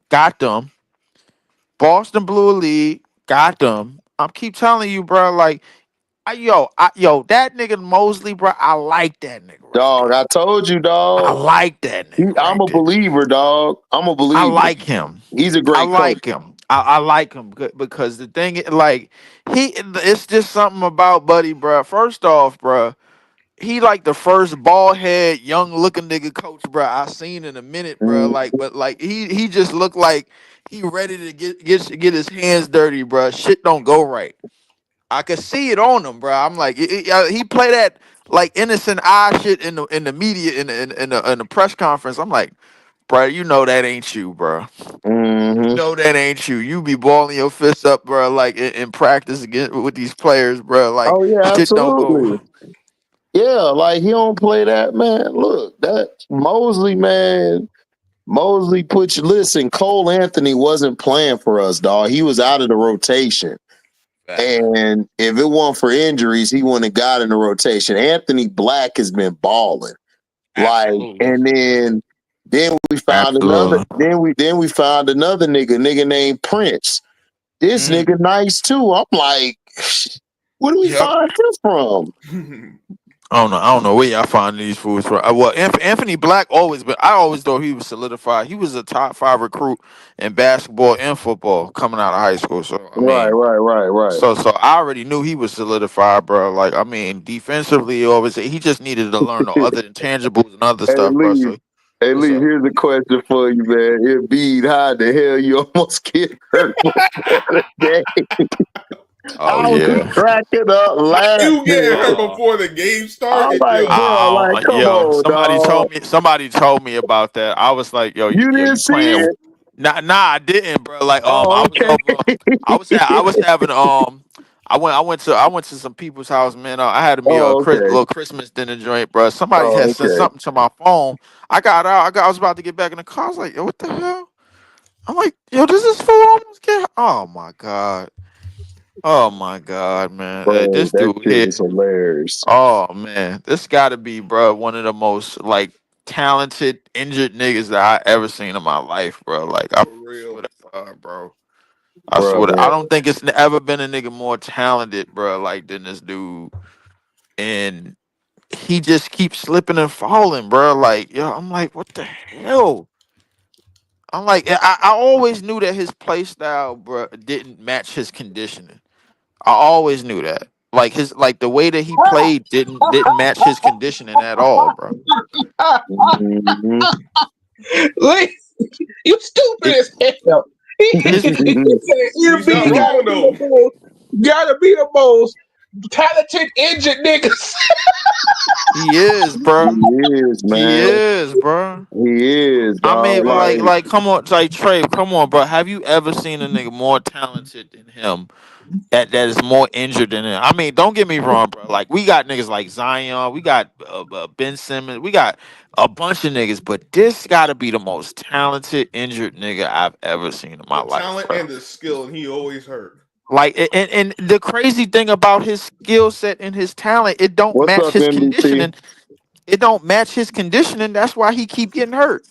got them. Boston blew a lead, got them. I keep telling you, bruh, like, that nigga Mosley, bruh, I like that nigga right Dog, there. I told you, I dog. like that nigga I'm right a there. believer, dog. I'm a I believer. like him. He's a I great coach. like him. I like him because the thing is, like, it's just something about Buddy, bruh. First off, bruh, he like the first bald head, young looking nigga coach, bruh, I seen in a minute, bruh. Mm, Like, but like he just looked like he ready to get his hands dirty, bruh. Shit don't go right. I could see it on him, bruh. I'm like, he play that like innocent eye shit in the media in the press conference. I'm like, bruh, you know that ain't you, bruh. You hmm know that ain't you. You be balling your fists up, bruh, like in practice again with these players, bruh. Like Oh yeah, shit don't go. absolutely. Yeah, like he don't play that, man. Look, that Mosley, man. Mosley put you. Listen, Cole Anthony wasn't playing for us, dog. He was out of the rotation. And if it weren't for injuries, he wouldn't have got in the rotation. Anthony Black has been balling. Like, Absolutely. and then we found another. Absolutely. Then we found another nigga named Prince. This nigga nice too. I'm like, where do we Yep. find him from? I don't know where y'all find these fools from. Well, Anthony Black always, but I always thought he was solidified. He was a top 5 recruit in basketball and football coming out of high school. So I mean, Right. so I already knew he was solidified, bro. Like I mean, defensively, he just needed to learn the other intangibles and other Hey stuff, bro. Lee, So what's up? here's a question for you, man. Embiid, how the hell you almost get hurt before the game? Oh I was yeah. cracking up How you get laughing. hurt before the game I'm started, like, yo? bro, like, come Yo, on, dog. somebody told me about that. I was like, You didn't you see playing? it? Nah, I didn't, bro. Like, I Oh, was okay. over. I was having I went to some people's house, man. I had me a Oh, okay. little Christmas dinner joint, bro. Somebody Oh, had sent okay. something to my phone. I got out. I was about to get back in the car. I was like, yo, what the hell? I'm like, yo, does this fool almost get? Oh my god. Oh my god, man. Bro, This that dude shit here. was hilarious. Oh man, this got to be, bro, one of the most like talented injured niggas that I ever seen in my life, bro. Like I For real. swear to God, bro. I Bro, don't think it's ever been a nigga more talented, bro, like than this dude. And he just keeps slipping and falling, bro. Like, yo, I'm like, what the hell? I'm like, I always knew that his play style, bro, didn't match his conditioning. I always knew that. Like the way that he played didn't match his conditioning at all, bro. mhm. Lee, you stupid It, as hell. He his said, He's not "MB wrong though. gotta be the most talented injured niggas." he is, bro. He is, He man. is, bro. He is, I dog. mean, Like, come on, like Trey, come on, bro. Have you ever seen a nigga more talented than him? That is more injured than him. I mean, don't get me wrong, bro. Like we got niggas like Zion, we got Ben Simmons, we got a bunch of niggas, but this got to be the most talented injured nigga I've ever seen in my The life, talent bro. and the skill, and he always hurt. Like, and the crazy thing about his skill set and his talent, it don't what's match up, his MVP? conditioning. It don't match his conditioning. That's why he keep getting hurt.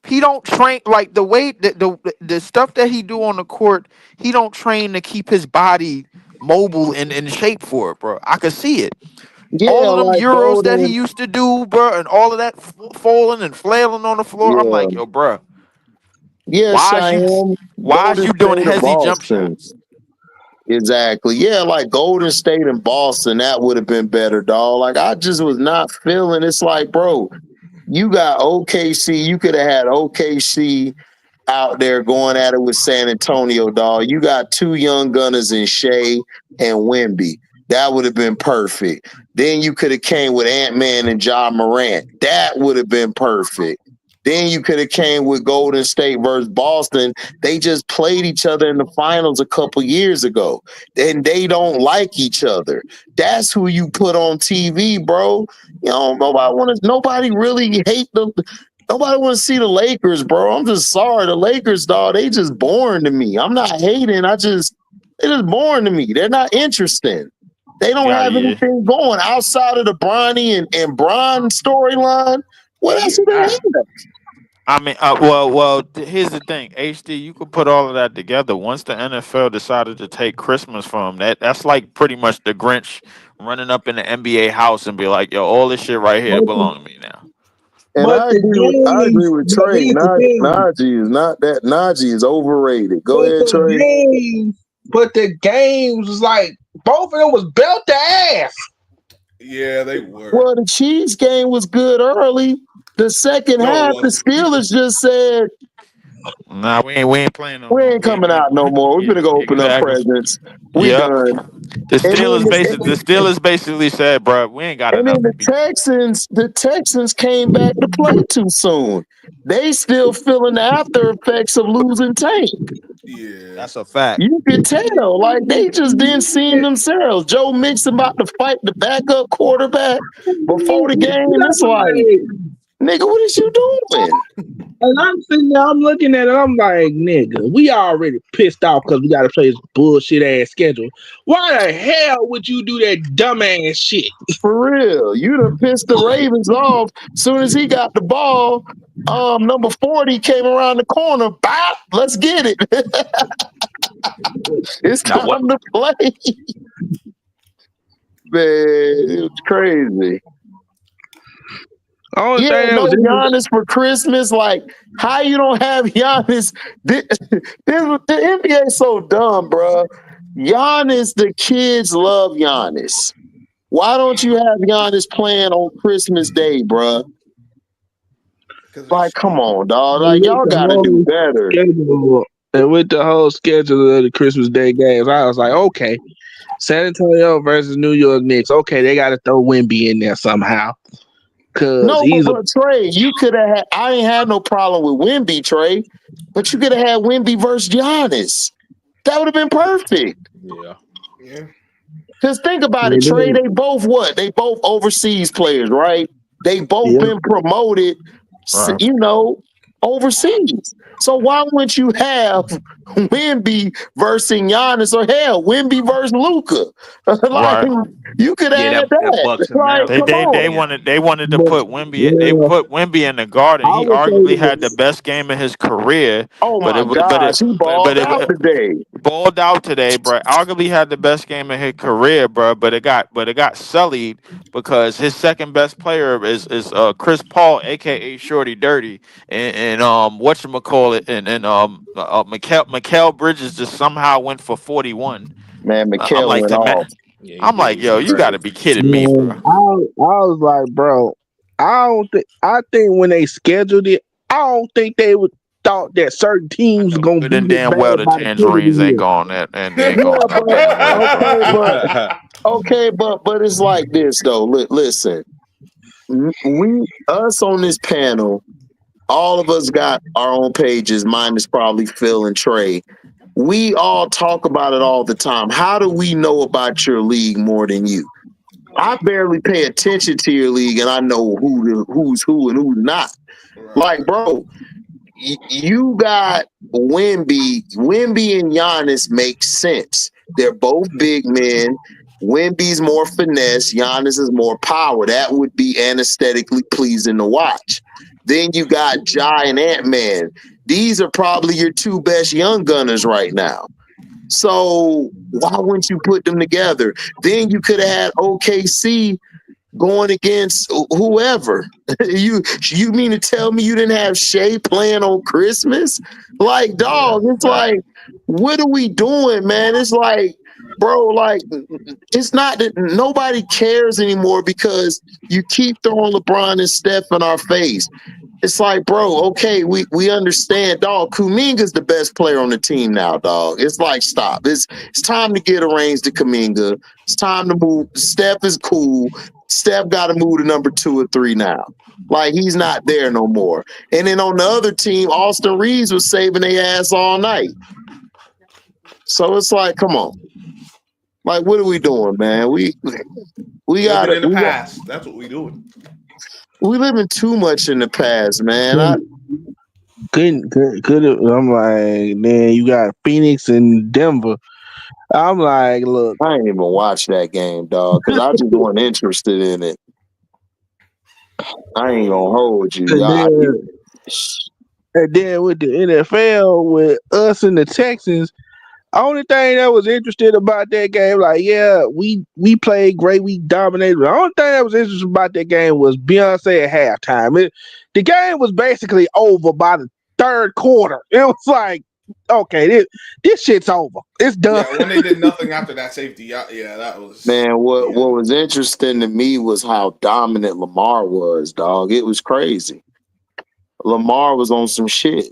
He don't train like the way the stuff that he do on the court. He don't train to keep his body mobile and in shape for it, bro. I could see it. All Yeah, of them like euros that he Golden. used to do, bro, and all of that falling and flailing on the floor. I'm Yeah, like, yo, bro, yeah, why is you Cheyenne. why is Golden you doing State or hezzy jump Boston. shots? Exactly. Yeah, like Golden State and Boston, that would have been better, dog. Like I just was not feeling. It's like, bro, you got OKC. You could have had OKC out there going at it with San Antonio, dog. You got two young gunners in Shea and Wemby. That would have been perfect. Then you could have came with Ant-Man and John Morant. That would have been perfect. Then you could have came with Golden State versus Boston. They just played each other in the finals a couple years ago. And they don't like each other. That's who you put on TV, bro. You know, nobody really hate them. Nobody want to see the Lakers, bro. I'm just sorry. The Lakers, dog, they just boring to me. I'm not hating. They're just boring to me. They're not interesting. They don't Yeah, have yeah. anything going outside of the Bronny and Bron storyline. What else do they have? I mean, here's the thing, HD. You could put all of that together. Once the NFL decided to take Christmas from that's like pretty much the Grinch running up in the NBA house and be like, "Yo, all this shit right here But the, belong to me now." And but the I agree games, with but Trey. here's the thing. Najee is not that. Najee is overrated. Go But ahead, the Trey. games, but the games was like both of them was belt to ass. Yeah, they were. Well, the Chiefs game was good early. The second No, it half, the wasn't. Steelers just said, Nah, we ain't playing no we more. ain't coming out no more. We're Yeah, gonna go open up exactly. presents. We Yep. done. The And then Steelers basically said, "Bro, we ain't got and enough then to beat." the Texans came back to play too soon. They still feeling the after effects of losing Tank. Yeah. That's a fact. You could tell, like they just didn't see themselves. Joe Mixon about to fight the backup quarterback before the game. It's like, nigga, what is you doing? And I'm sitting there, I'm looking at it, I'm like, nigga, we already pissed off because we got to play this bullshit ass schedule. Why the hell would you do that dumbass shit? For real. You done pissed the Ravens off. Soon as he got the ball, number 40 came around the corner. Bop, let's get it. It's time to play. Man, it was crazy. Yeah, no Giannis for Christmas. Like, how you don't have Giannis? The NBA is so dumb, bro. Giannis, the kids love Giannis. Why don't you have Giannis playing on Christmas Day, bro? Like, come on, dog. Like, y'all got to do better. And with the whole schedule of the Christmas Day games, I was like, okay, San Antonio versus New York Knicks. Okay, they got to throw Wemby in there somehow. No, but Trey, you could have had, I ain't had no problem with Wemby, Trey, but you could have had Wemby versus Giannis. That would have been perfect. Yeah. Because think about it, Trey, they both what? They both overseas players, right? They both been promoted, you know, overseas. So why wouldn't you have Wemby versus Giannis, or hell, Wemby versus Luka? Like, you could have that. Like, they wanted to put Wemby. They put Wemby in the Garden. He arguably had the best game of his career. Oh my gosh, he balled out today. Balled out today, bro. Arguably had the best game of his career, bro. But it got sullied because his second best player is Chris Paul, aka Shorty Dirty, and whatchamacallit, and Mikal Bridges just somehow went for 41. Man, Mikal went off. I'm like, yo, you got to be kidding me, bro. I was like, bro, I think when they scheduled it, I don't think they would thought that certain teams gonna be damn well the Tangerines ain't gone that and they ain't but it's like this though. Listen, us on this panel, all of us got our own pages, minus probably Phil and Trey. We all talk about it all the time. How do we know about your league more than you? I barely pay attention to your league, and I know who's who and who's not. Like, bro, you got Wemby and Giannis make sense. They're both big men. Wemby's more finesse. Giannis is more power. That would be aesthetically pleasing to watch. Then you got Ja and Ant-Man. These are probably your two best young gunners right now. So why wouldn't you put them together? Then you could have had OKC going against whoever. You mean to tell me you didn't have Shea playing on Christmas? Like, dog, it's like, what are we doing, man? It's like, bro, like, it's not that nobody cares anymore because you keep throwing LeBron and Steph in our face. It's like, bro, okay, we understand, dog. Kuminga's the best player on the team now, dog. It's like, stop. It's time to get arranged to Kuminga. It's time to move. Steph is cool. Steph got to move to number 2 or 3 now. Like, he's not there no more. And then on the other team, Austin Reeves was saving their ass all night. So it's like, come on. Like, what are we doing, man? We got in the past. That's what we doing. We living too much in the past, man. I'm like, man, you got Phoenix and Denver. I'm like, look, I ain't even watch that game, dog, because I just wasn't interested in it. I ain't gonna hold you. And then with the NFL, with us and the Texans, only thing that was interesting about that game, like, yeah, we played great, we dominated. The only thing that was interesting about that game was Beyonce at halftime. The game was basically over by the third quarter. It was like, okay, this shit's over. It's done. Yeah, when they did nothing after that safety, that was... Man, what was interesting to me was how dominant Lamar was, dog. It was crazy. Lamar was on some shit.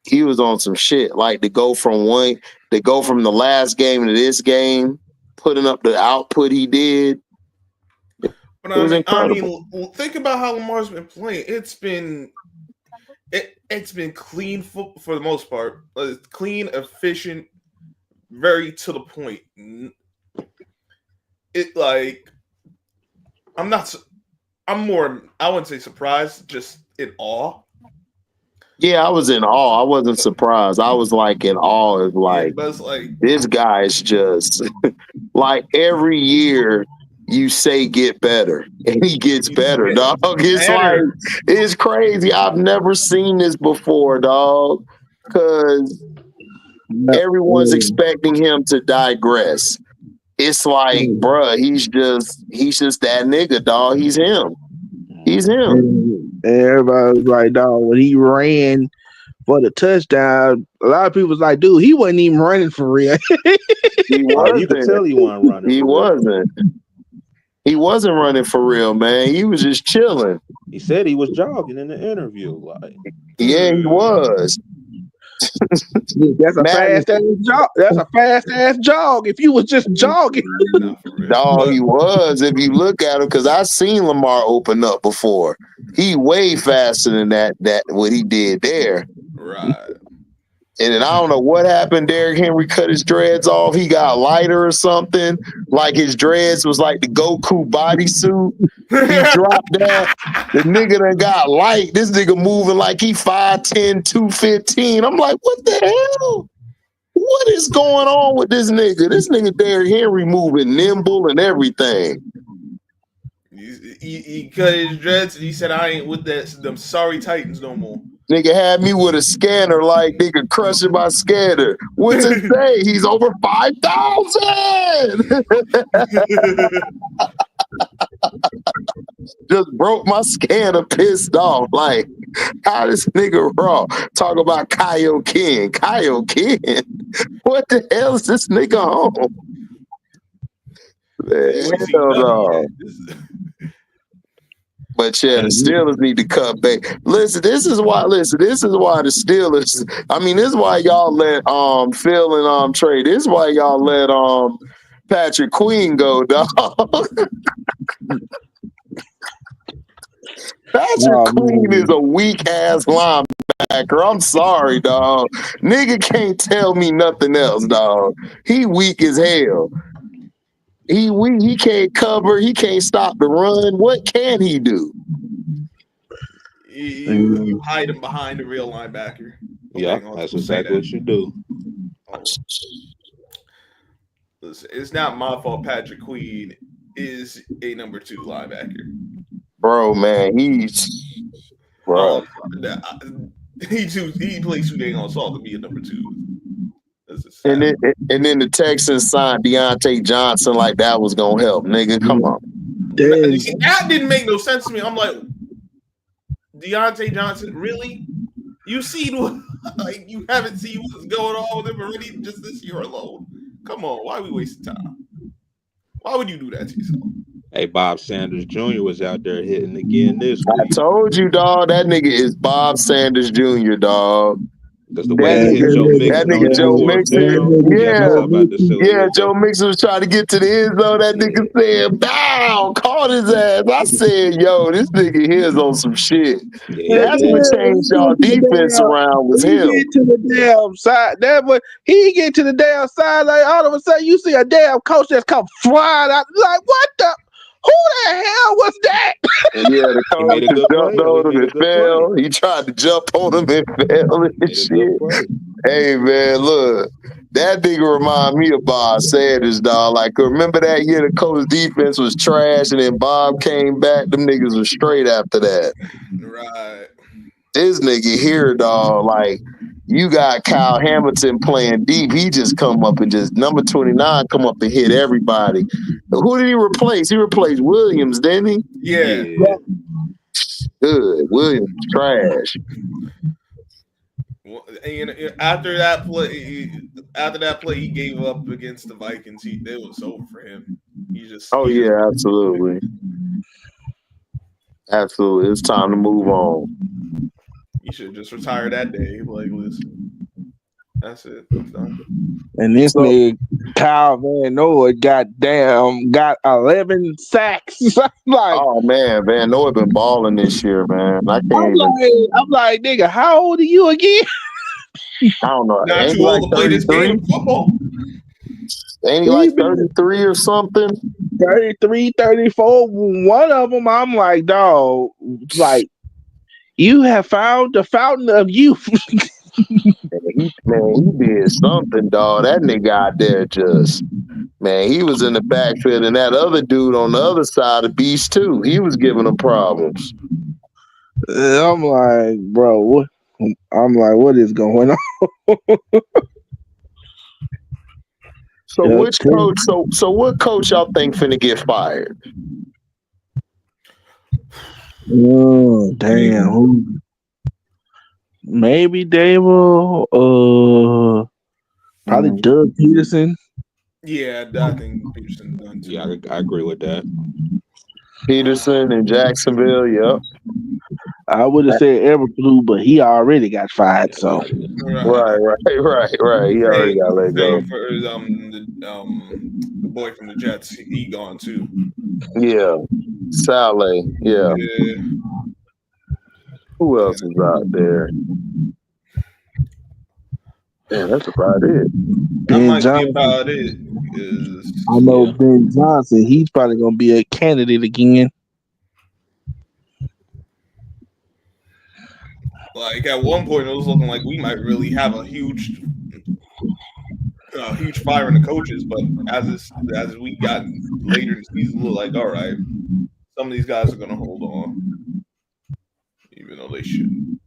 He was on some shit. Like, to go from the last game to this game, putting up the output he did. But I mean, think about how Lamar's been playing. It's been clean for the most part. It's clean, efficient, very to the point. It like, I'm not. I'm more, I wouldn't say surprised, just in awe. Yeah, I was in awe. I wasn't surprised. I was like in awe of like, but it's like, this guy's just like every year you say get better and he gets better, dog. It's like, it's crazy. I've never seen this before, dog. Because everyone's expecting him to digress. It's like, bruh, he's just that nigga, dog. He's him. He's him. And everybody was like, dog, when he ran for the touchdown, a lot of people was like, dude, he wasn't even running for real. He wasn't. You could tell he wasn't running. He wasn't. He wasn't running for real, man. He was just chilling. He said he was jogging in the interview. Like, yeah, he was. That's a fast ass jog. That's a fast ass jog. If you was just jogging, dog, he was. If you look at him, because I've seen Lamar open up before. He way faster than that what he did there. Right. And then I don't know what happened. Derrick Henry cut his dreads off. He got lighter or something. Like his dreads was like the Goku bodysuit. He dropped that. The nigga done got light. This nigga moving like he 5'10", 215. I'm like, what the hell? What is going on with this nigga? This nigga Derrick Henry moving nimble and everything. He cut his dreads and he said, I ain't with them sorry Titans no more. Nigga had me with a scanner like nigga crushing my scanner. What's it say? He's over 5,000. Just broke my scanner, pissed off. Like, how this nigga raw? Talk about Kaioken. Kaioken? What the hell is this nigga on? Man, hell no. But yeah, the Steelers need to cut back. Listen, this is why the Steelers, I mean, this is why y'all let Phil and trade. This is why y'all let Patrick Queen go, dog. Patrick Queen is a weak ass linebacker. I'm sorry, dog. Nigga can't tell me nothing else, dog. He weak as hell. He can't cover. He can't stop the run. What can he do? You hide him behind a real linebacker. Yeah, that's exactly what you do. Listen, it's not my fault Patrick Queen is a number 2 linebacker. Bro, man, he's bro. He plays too dang on salt to be a number 2. And then the Texans signed Deontay Johnson like that was gonna help, nigga. Come on. That didn't make no sense to me. I'm like, Deontay Johnson, really? You seen what? Like, you haven't seen what's going on with him already just this year alone. Come on, why are we wasting time? Why would you do that to yourself? Hey, Bob Sanders Jr. was out there hitting again this week. I told you, dog. That nigga is Bob Sanders Jr., dog. Because the way he hit Joe Mixon, that nigga Joe Mixon, Joe Mixon was trying to get to the end zone. That nigga said, "Bow," caught his ass. I said, "Yo, this nigga here's on some shit." That's what changed y'all defense around was him. He get to the damn side. He get to the damn side. Like all of a sudden, you see a damn coach that's come flying out. Like what the? Who the hell was that? Yeah, the coach jumped on him and fell. He tried to jump on him and fell and shit. Hey, man, look. That nigga remind me of Bob Sanders, dog. Like, remember that year the coach's defense was trash and then Bob came back? Them niggas was straight after that. Right. This nigga here, dog, like, you got Kyle Hamilton playing deep. He just come up and just, number 29, come up and hit everybody. Who did he replace? He replaced Williams, didn't he? Yeah. Good. Williams, trash. Well, and after that play, he gave up against the Vikings. It was over for him. Yeah, absolutely. Absolutely. It's time to move on. You should just retire that day. Like, listen, that's it. I'm done. And this nigga Kyle Van Noy got 11 sacks. I'm like, oh man, Van Noy been balling this year, man. I'm like, nigga, how old are you again? I don't know. Not too old to play this game of football. Ain't he like 33 or something? 33, 34. One of them, I'm like, dog, like, you have found the fountain of youth. He did something, dog. That nigga out there just, man, he was in the backfield, and that other dude on the other side of the beast too. He was giving them problems. I'm like, bro, what? I'm like, what is going on? So which coach? So what coach y'all think finna get fired? Oh, damn. Maybe they will. Probably Doug Peterson. Yeah, I think Peterson done too. Yeah, I agree with that. Peterson in Jacksonville. Yep. I would have said Everflew, but he already got fired. So Right. He already got let go. Same for the boy from the Jets. He gone too. Yeah. Saleh. Yeah. Who else is out there? Yeah, that's about it. That might be about it. I know Ben Johnson. He's probably gonna be a candidate again. Like at one point, it was looking like we might really have a huge fire in the coaches. But as we got later in the season, it looked like, all right, some of these guys are gonna hold on, even though they shouldn't.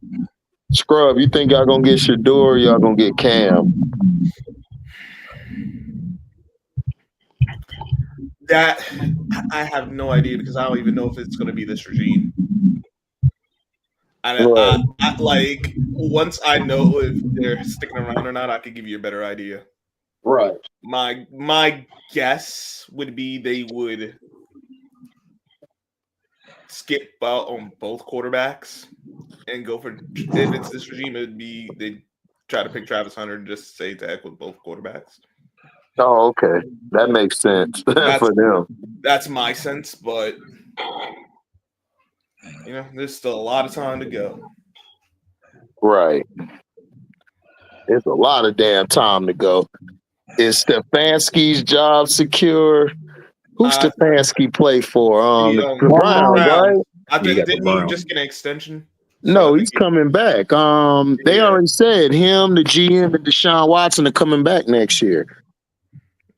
Scrub, you think y'all gonna get Shador or y'all gonna get Cam? That I have no idea because I don't even know if it's going to be this regime. I like once I know if they're sticking around or not, I could give you a better idea. Right. My guess would be they would skip out on both quarterbacks and go for, if it's this regime, it'd be they try to pick Travis Hunter and just say to heck with both quarterbacks. Oh, okay. That makes sense for them. That's my sense, but there's still a lot of time to go. Right. It's a lot of damn time to go. Is Stefanski's job secure? Who Stefanski play for? The Browns, right? I think didn't he just get an extension? No, he's coming back. They already said him, the GM, and Deshaun Watson are coming back next year.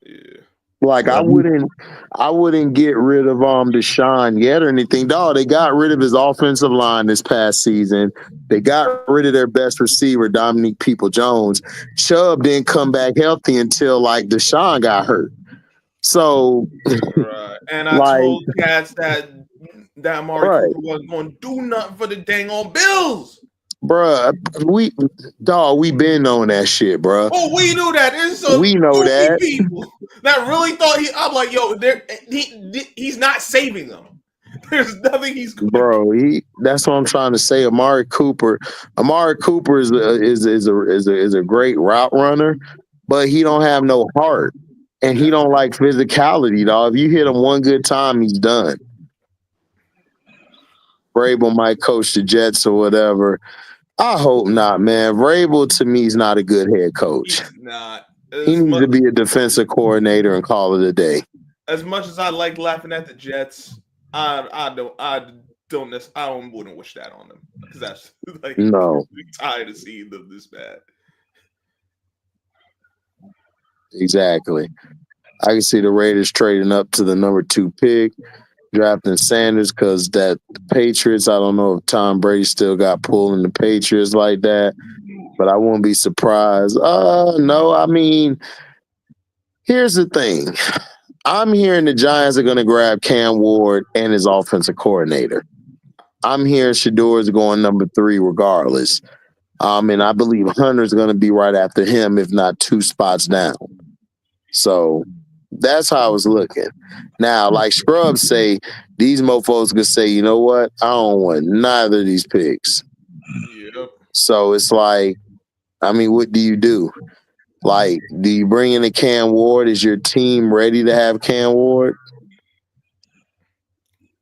Yeah. Like I wouldn't get rid of Deshaun yet or anything. Dog, they got rid of his offensive line this past season. They got rid of their best receiver, Dominique People-Jones. Chubb didn't come back healthy until like Deshaun got hurt. So right. And I told cats that Amari Cooper wasn't going to do nothing for the dang on Bills. Bruh, we been on that shit, bruh. Oh, we knew that. There's some we know that people that really thought I'm like, yo, he's not saving them. There's nothing he's going to do. That's what I'm trying to say. Amari Cooper is a great route runner, but he don't have no heart. And he don't like physicality, dog. If you hit him one good time, he's done. Vrabel might coach the Jets or whatever. I hope not, man. Vrabel, to me, is not a good head coach. He's not. He needs to be a defensive coordinator and call it a day. As much as I like laughing at the Jets, I wouldn't wish that on them because that's like no. I'm tired of seeing them this bad. Exactly. I can see the Raiders trading up to the number 2 pick, drafting Sanders because the Patriots, I don't know if Tom Brady still got pulled in the Patriots like that, but I won't be surprised. No, I mean, here's the thing. I'm hearing the Giants are going to grab Cam Ward and his offensive coordinator. I'm hearing Shador's going number 3 regardless. And I believe Hunter's going to be right after him, if not 2 spots down. So that's how I was looking. Now, like Scrubs say, these mofos could say, you know what? I don't want neither of these picks. Yep. So it's like, I mean, what do you do? Like, do you bring in a Cam Ward? Is your team ready to have Cam Ward?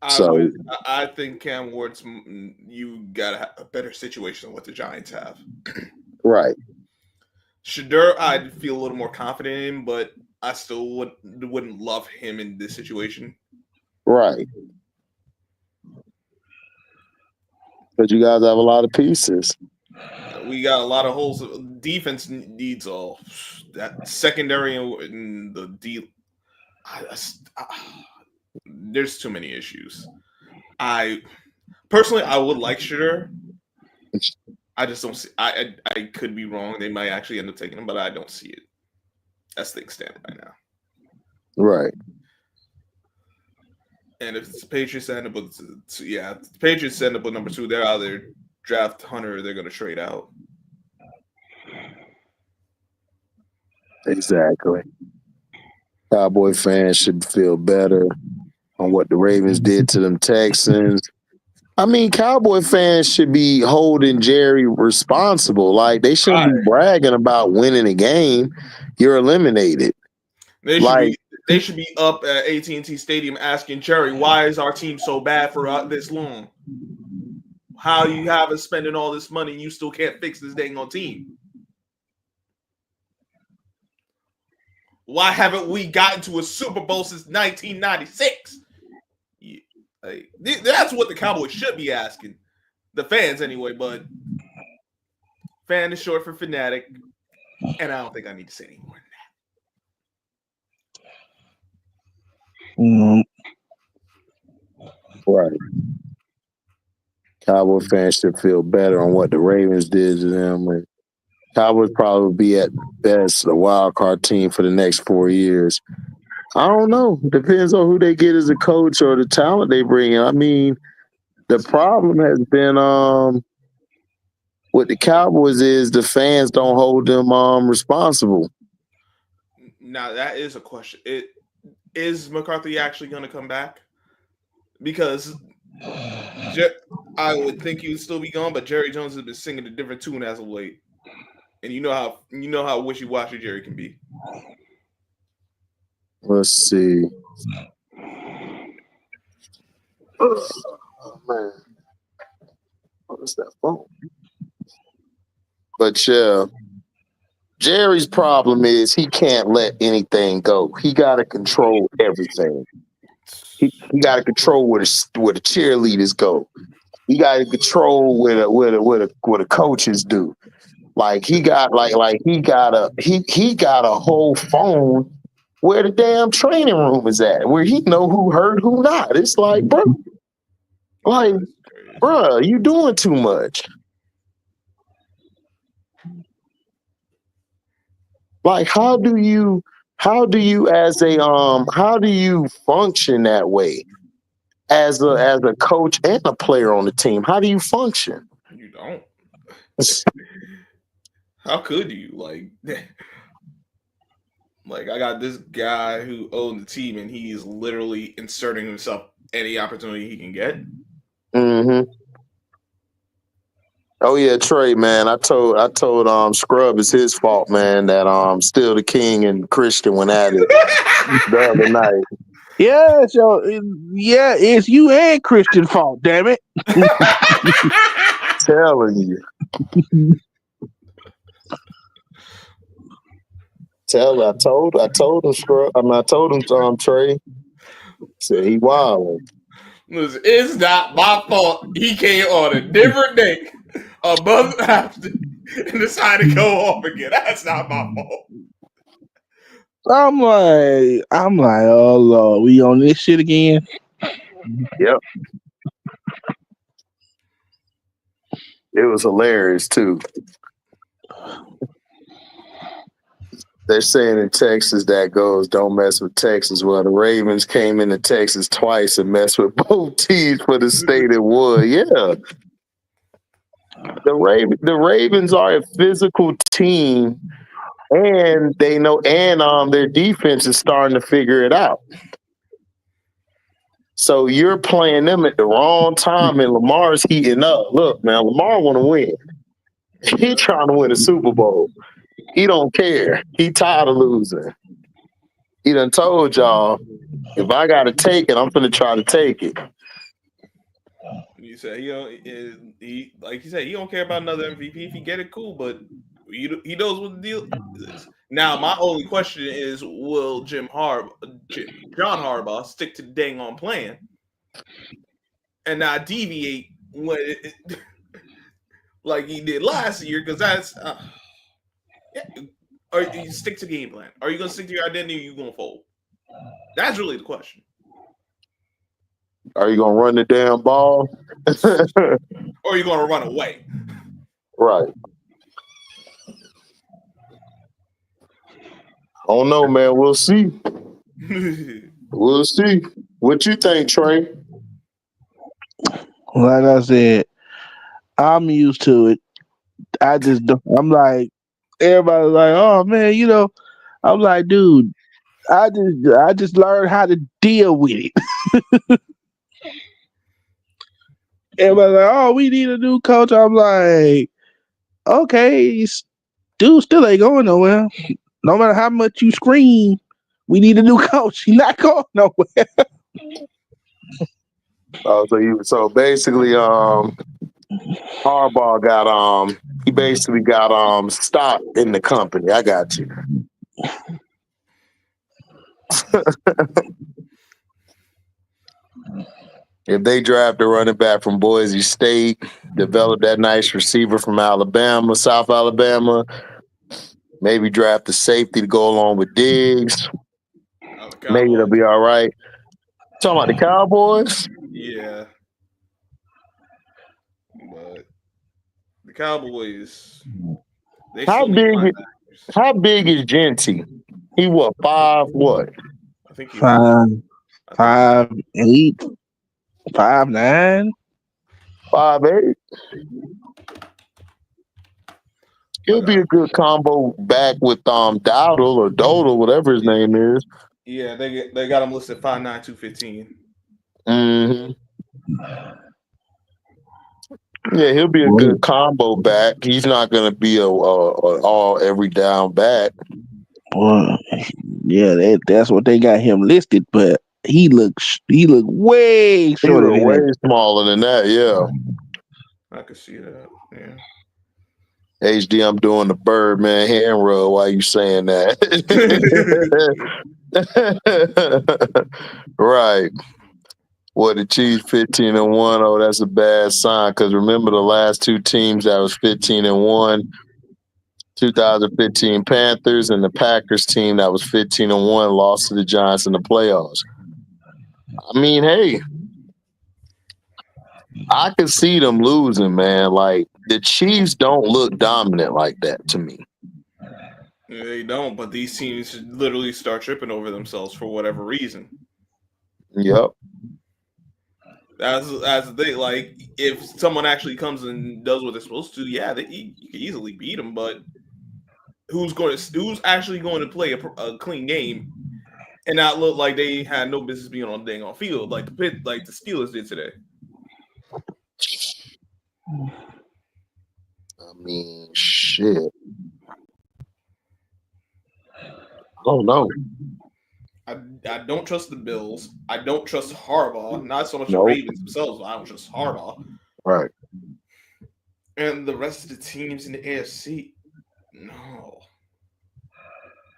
I think Cam Ward's, you got to have a better situation than what the Giants have. Right. Shador, I'd feel a little more confident in, but I still wouldn't love him in this situation. Right. But you guys have a lot of pieces. We got a lot of holes. Defense needs all that secondary and the deal. There's too many issues. I personally, I would like Shooter. I just don't see. I could be wrong. They might actually end up taking him, but I don't see it. That's things stand right now. Right. And if the Patriots end up with, the Patriots end up with number 2, they're either draft Hunter or they're going to trade out. Exactly. Cowboy fans should feel better on what the Ravens did to them Texans. I mean, Cowboy fans should be holding Jerry responsible. Like, they shouldn't be bragging about winning a game. You're eliminated. They should be up at AT&T Stadium asking Jerry, why is our team so bad for this long? How you have us spending all this money and you still can't fix this dang on team? Why haven't we gotten to a Super Bowl since 1996? Yeah, that's what the Cowboys should be asking. The fans, anyway, but fan is short for fanatic, and I don't think I need to say any more than that. Right. Cowboy fans should feel better on what the Ravens did to them. And Cowboys probably be at best a wild card team for the next 4 years. I don't know. Depends on who they get as a coach or the talent they bring in. I mean, the problem has been with the Cowboys is the fans don't hold them responsible. Now that is a question. Is McCarthy actually going to come back? Because I would think he would still be gone, but Jerry Jones has been singing a different tune as of late, and you know how wishy-washy Jerry can be. Let's see. Oh man, what is that phone? But yeah, Jerry's problem is he can't let anything go. He got to control everything. He got to control where the cheerleaders go. He got to control where the coaches do. Like he got he got a whole phone where the damn training room is at, where he know who hurt, who not. It's like, bro, you doing too much. Like, how do you function that way as a coach and a player on the team? How do you function? You don't. How could you? Like I got this guy who owned the team and he's literally inserting himself any opportunity he can get. Mm-hmm. Oh yeah, Trey, man. I told Scrub it's his fault, man, that Still the King and Christian went at it the other night. Yeah, so it's you and Christian fault, damn it. Telling you. I told him Scrub. I told him Trey. Said he wilding. Listen, it's not my fault. He came on a different day, a month after, and decided to go off again. That's not my fault. I'm like, oh Lord, we on this shit again? Yep. It was hilarious too. They're saying in Texas that goes, don't mess with Texas. Well, the Ravens came into Texas twice and messed with both teams for the state it would. Yeah. The Ravens are a physical team, and they know, and their defense is starting to figure it out. So you're playing them at the wrong time, and Lamar's heating up. Look, man, Lamar want to win. He trying to win a Super Bowl. He don't care. He tired of losing. He done told y'all, if I got to take it, I'm finna try to take it. You said he like you said, he don't care about another MVP. If he get it, cool. But he knows what the deal is. Now, my only question is, will John Harbaugh stick to the dang on plan and not deviate like he did last year? Because that's or you stick to game plan. Are you going to stick to your identity, or are you going to fold? That's really the question. Are you gonna run the damn ball? Or are you going to run away? Right. I don't know, man. We'll see. We'll see. What you think, Trey? Like I said, I'm used to it. I'm like, everybody's like, oh man, I'm like, dude, I just learned how to deal with it. Everybody's like, oh, we need a new coach. I'm like, okay, dude still ain't going nowhere. No matter how much you scream, we need a new coach. He's not going nowhere. So basically, Harbaugh got he basically got stock in the company. I got you. If they draft a running back from Boise State, develop that nice receiver from Alabama, South Alabama, maybe draft a safety to go along with Diggs, maybe it'll be all right. Talking about the Cowboys? Yeah. But the Cowboys, they How big is Genty? He what, 5 what? I think he 5'8", 5'9". 5'8". He'll be a good combo back with Dowdle or Dodal, whatever his name is. Yeah, they got him listed 5'9", 215. Mm-hmm. Yeah, he'll be a good combo back. He's not going to be a all every down back. Well, yeah, that's what they got him listed, but he look way shorter than way that. smaller than that. Yeah, I could see that. Yeah. HD, I'm doing the Birdman hand rub while you saying that. Right. What, the Chiefs 15-1? Oh, that's a bad sign. Because remember the last two teams that was 15-1, 2015 Panthers and the Packers team that was 15-1 lost to the Giants in the playoffs. I mean, hey, I can see them losing, man. Like, the Chiefs don't look dominant like that to me. They don't, but these teams literally start tripping over themselves for whatever reason. Yep. That's the thing. Like, if someone actually comes and does what they're supposed to, yeah, you can easily beat them. But who's actually going to play a clean game and not look like they had no business being on the dang on field, like the Steelers did today? I mean, shit. Oh no. I don't trust the Bills. I don't trust Harbaugh. Not so much the Ravens themselves, but I don't trust Harbaugh. Right. And the rest of the teams in the AFC, no.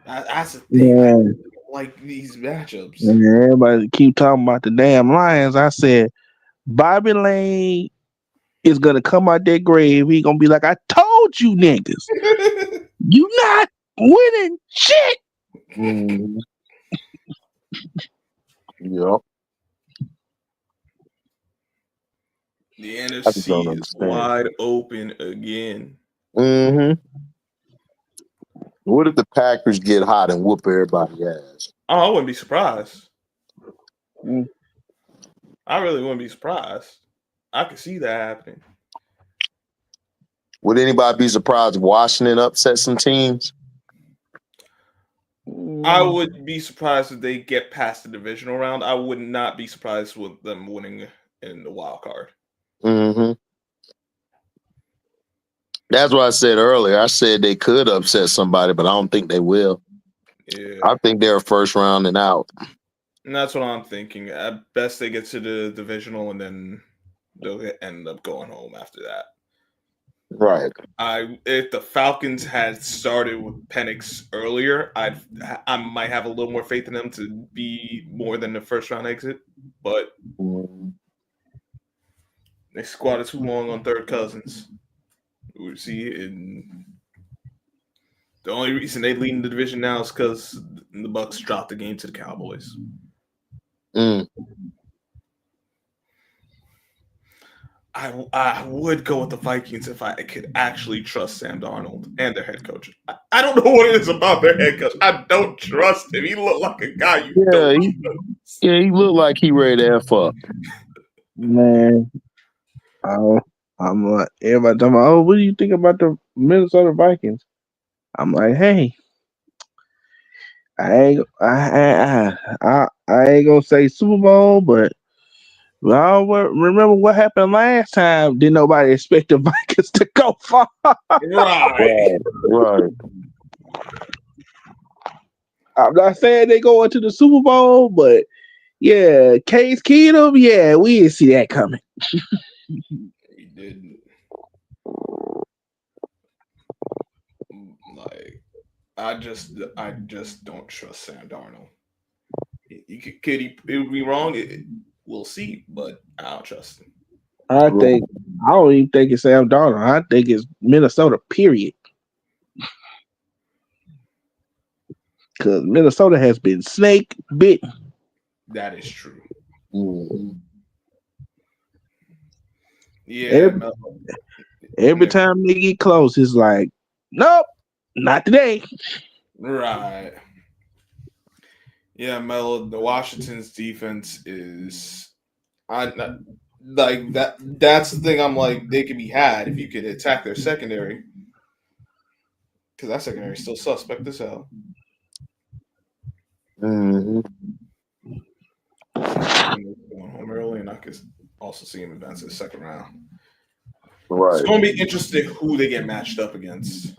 That's the thing. Yeah. I don't like these matchups. And everybody keep talking about the damn Lions. I said, Bobby Lane is gonna come out that grave. He gonna be like, I told you niggas, you not winning shit. Mm-hmm. Yep. The NFC is wide open again. Mm-hmm. What if the Packers get hot and whoop everybody's ass? Oh, I wouldn't be surprised. I really wouldn't be surprised. I could see that happening. Would anybody be surprised if Washington upset some teams? I would be surprised if they get past the divisional round. I would not be surprised with them winning in the wild card. Mm-hmm. That's what I said earlier. I said they could upset somebody, but I don't think they will. Yeah. I think they're first round and out. And that's what I'm thinking. At best, they get to the divisional, and then they'll end up going home after that. Right. If the Falcons had started with Penix earlier, I might have a little more faith in them to be more than the first round exit. But they squatted too long on third cousins. We see, and the only reason they lead in the division now is because the Bucks dropped the game to the Cowboys. I would go with the Vikings if I could actually trust Sam Darnold and their head coach. I don't know what it is about their head coach. I don't trust him. He looked like a guy you don't trust. Yeah, he looked like he ready to F up. Man, I'm like, everybody talking about, what do you think about the Minnesota Vikings? I'm like, hey, I ain't gonna say Super Bowl, but I remember what happened last time. Didn't nobody expect the Vikings to go far? Right. I'm not saying they go into the Super Bowl, but yeah, Case Keenum, yeah, we didn't see that coming. He didn't. Like, I just don't trust Sam Darnold. Could he be wrong? We'll see, but I don't trust him. I don't even think it's Sam Darnold. I think it's Minnesota, period. Because Minnesota has been snake bitten. That is true. Yeah. Every time they get close, it's like, nope, not today. Right. Yeah, Melo, the Washington's defense is like that. That's the thing. I'm like, they could be had if you could attack their secondary, because that secondary is still suspect as hell. Going home early, and I could also see him advance to the second round. Right. It's going to be interesting who they get matched up against.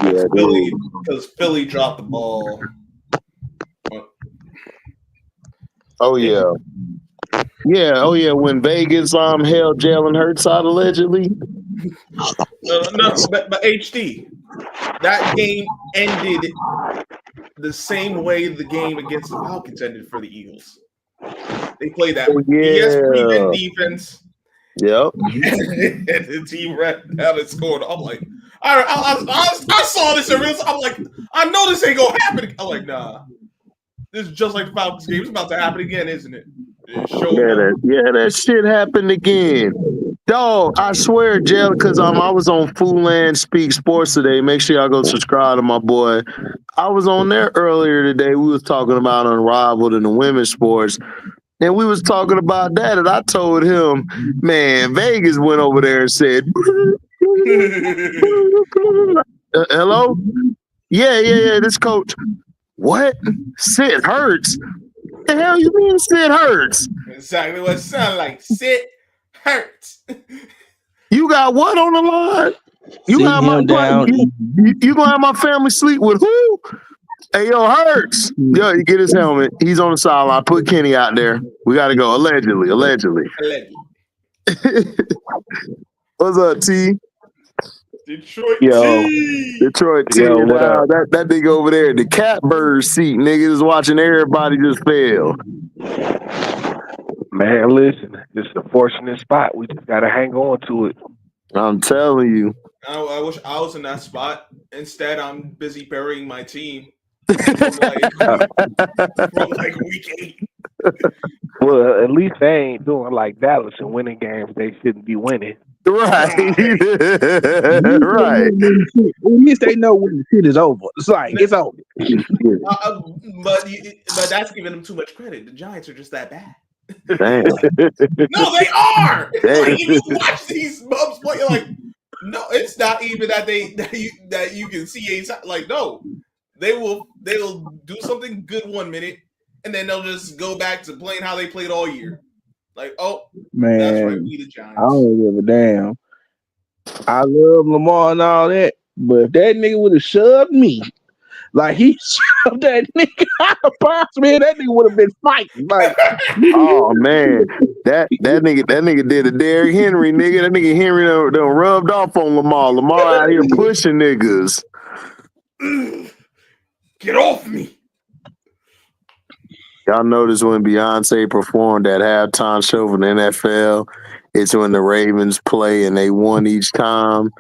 Because Philly dropped the ball. Oh yeah. When Vegas held Jalen Hurts out allegedly. No, but HD, that game ended the same way the game against the Falcons ended for the Eagles. They played that prevent defense. Yep. And the team ran down and scored. I'm like, I saw this in real time. I'm like, I know this ain't gonna happen. I'm like, nah. This is just like the Falcons game. It's about to happen again, isn't it? That shit happened again. Dog, I swear, Jell, because I was on Foodland Speak Sports today. Make sure y'all go subscribe to my boy. I was on there earlier today. We was talking about Unrivaled in the women's sports. And we was talking about that, and I told him, man, Vegas went over there and said, hello? Yeah, this coach. What? Sid Hurts? The hell you mean Sid Hurts? Exactly what it sounded like. Sid Hurts. You got what on the line? You got my down. You gonna have my family sleep with who? Hey, yo, Hurts. Yo, you get his helmet. He's on the sideline. Put Kenny out there. We got to go. Allegedly. What's up, T? Detroit T. Yo, what up? That nigga over there, the catbird seat, nigga, is watching everybody just fail. Man, listen, this is a fortunate spot. We just got to hang on to it. I'm telling you. I wish I was in that spot. Instead, I'm busy burying my team. From like week 8. Well, at least they ain't doing like Dallas and winning games they shouldn't be winning. Right. Right. At least they know when the shit is over. It's like, it's over. But that's giving them too much credit. The Giants are just that bad. Damn. No, they are. Like, if you watch these bubs play, you're like, no, it's not even that you can see like, no. They'll do something good 1 minute, and then they'll just go back to playing how they played all year. Like, oh, man, that's right, we the Giants. I don't give a damn. I love Lamar and all that, but if that nigga would have shoved me, Like he shoved that nigga out of bounds, man. That nigga would have been fighting. Like, Oh man, that nigga did a Derrick Henry, nigga. That nigga Henry done rubbed off on Lamar. Lamar out here pushing niggas. Get off me. Y'all notice when Beyonce performed that halftime show for the NFL, it's when the Ravens play and they won each time.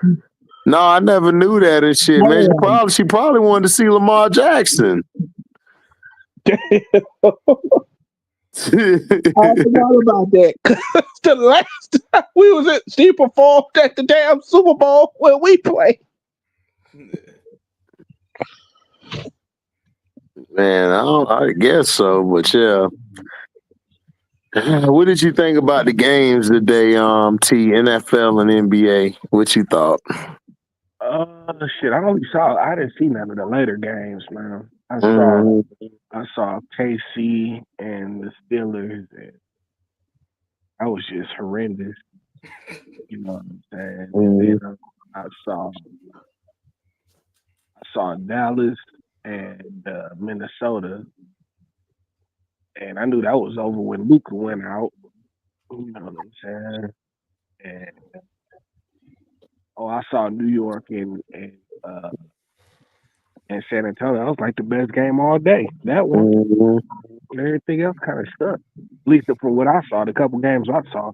No, I never knew that and shit, man. She probably wanted to see Lamar Jackson. I forgot about that. The last time we was at, she performed at the damn Super Bowl where we play. Man, I guess so, but yeah. What did you think about the games today, NFL and NBA? What you thought? Shit, I didn't see none of the later games, man. I saw KC and the Steelers, and that was just horrendous. You know what I'm saying? And then I saw Dallas and Minnesota, and I knew that was over when Luka went out. You know what I'm saying? And I saw New York and San Antonio. That was like the best game all day. That one. Everything else kind of stuck. At least from what I saw, the couple games I saw.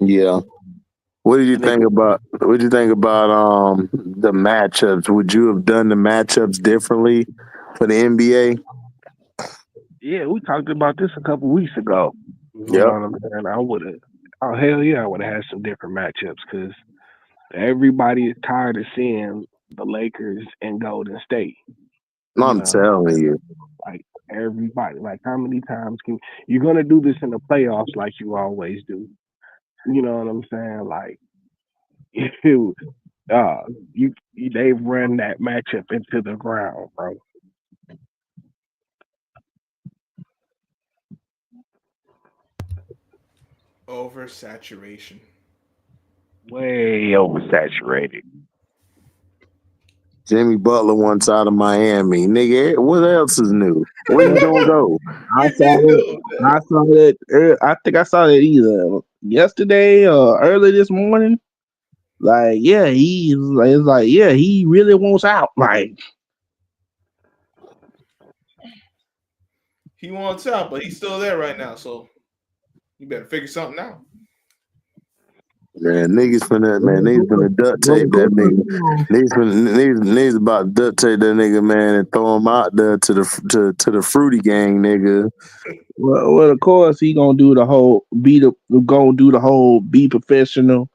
Yeah. What did you think about the matchups? Would you have done the matchups differently for the NBA? Yeah, we talked about this a couple weeks ago. You know what I'm saying? I would have. Oh hell yeah, I would have had some different matchups because everybody is tired of seeing the Lakers and Golden State. I'm telling you. Like everybody, like how many times you're gonna do this in the playoffs like you always do? You know what I'm saying? Like they've run that matchup into the ground, bro. Oversaturation. Way oversaturated. Jimmy Butler wants out of Miami. Nigga, what else is new? Where you gonna go? I saw that. I think I saw that either yesterday or early this morning. Like, yeah, he really wants out. Like, he wants out, but he's still there right now, so you better figure something out. Man, niggas finna duct tape that nigga. Niggas about to duct tape that nigga, man, and throw him out there to the fruity gang, nigga. Well, of course he gonna do the whole be professional,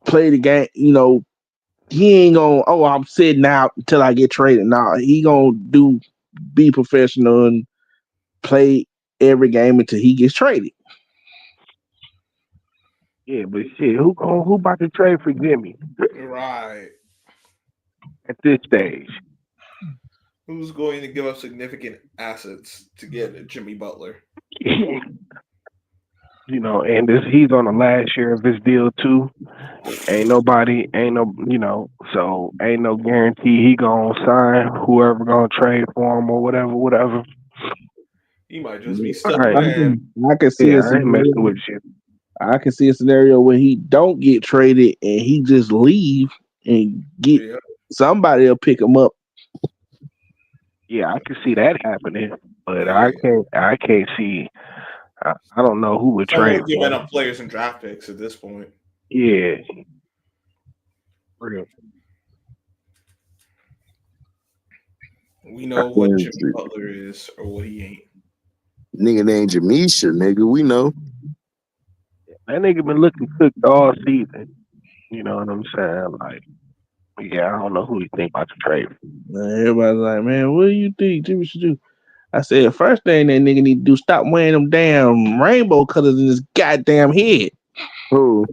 play the game. You know, he ain't gonna. Oh, I'm sitting out until I get traded. Nah, he gonna be professional and play every game until he gets traded. Yeah, but shit, who about to trade for Jimmy? Right. At this stage. Who's going to give up significant assets to get Jimmy Butler? You know, and he's on the last year of his deal too. So ain't no guarantee he gonna sign whoever gonna trade for him or whatever. He might just be stuck. I can see I ain't messing with you. I can see a scenario where he don't get traded and he just leave and get somebody will pick him up. Yeah, I can see that happening, but I can't see. I don't know who would trade. Giving up players and draft picks at this point. Yeah, real. We know what Jimmy Butler is or what he ain't. Nigga named Jamisha, nigga. We know. That nigga been looking cooked all season. You know what I'm saying? Like, yeah, I don't know who you think about the trade. Everybody's like, man, what do you think Jimmy should do? I said, first thing that nigga need to do, stop wearing them damn rainbow colors in his goddamn head. Who?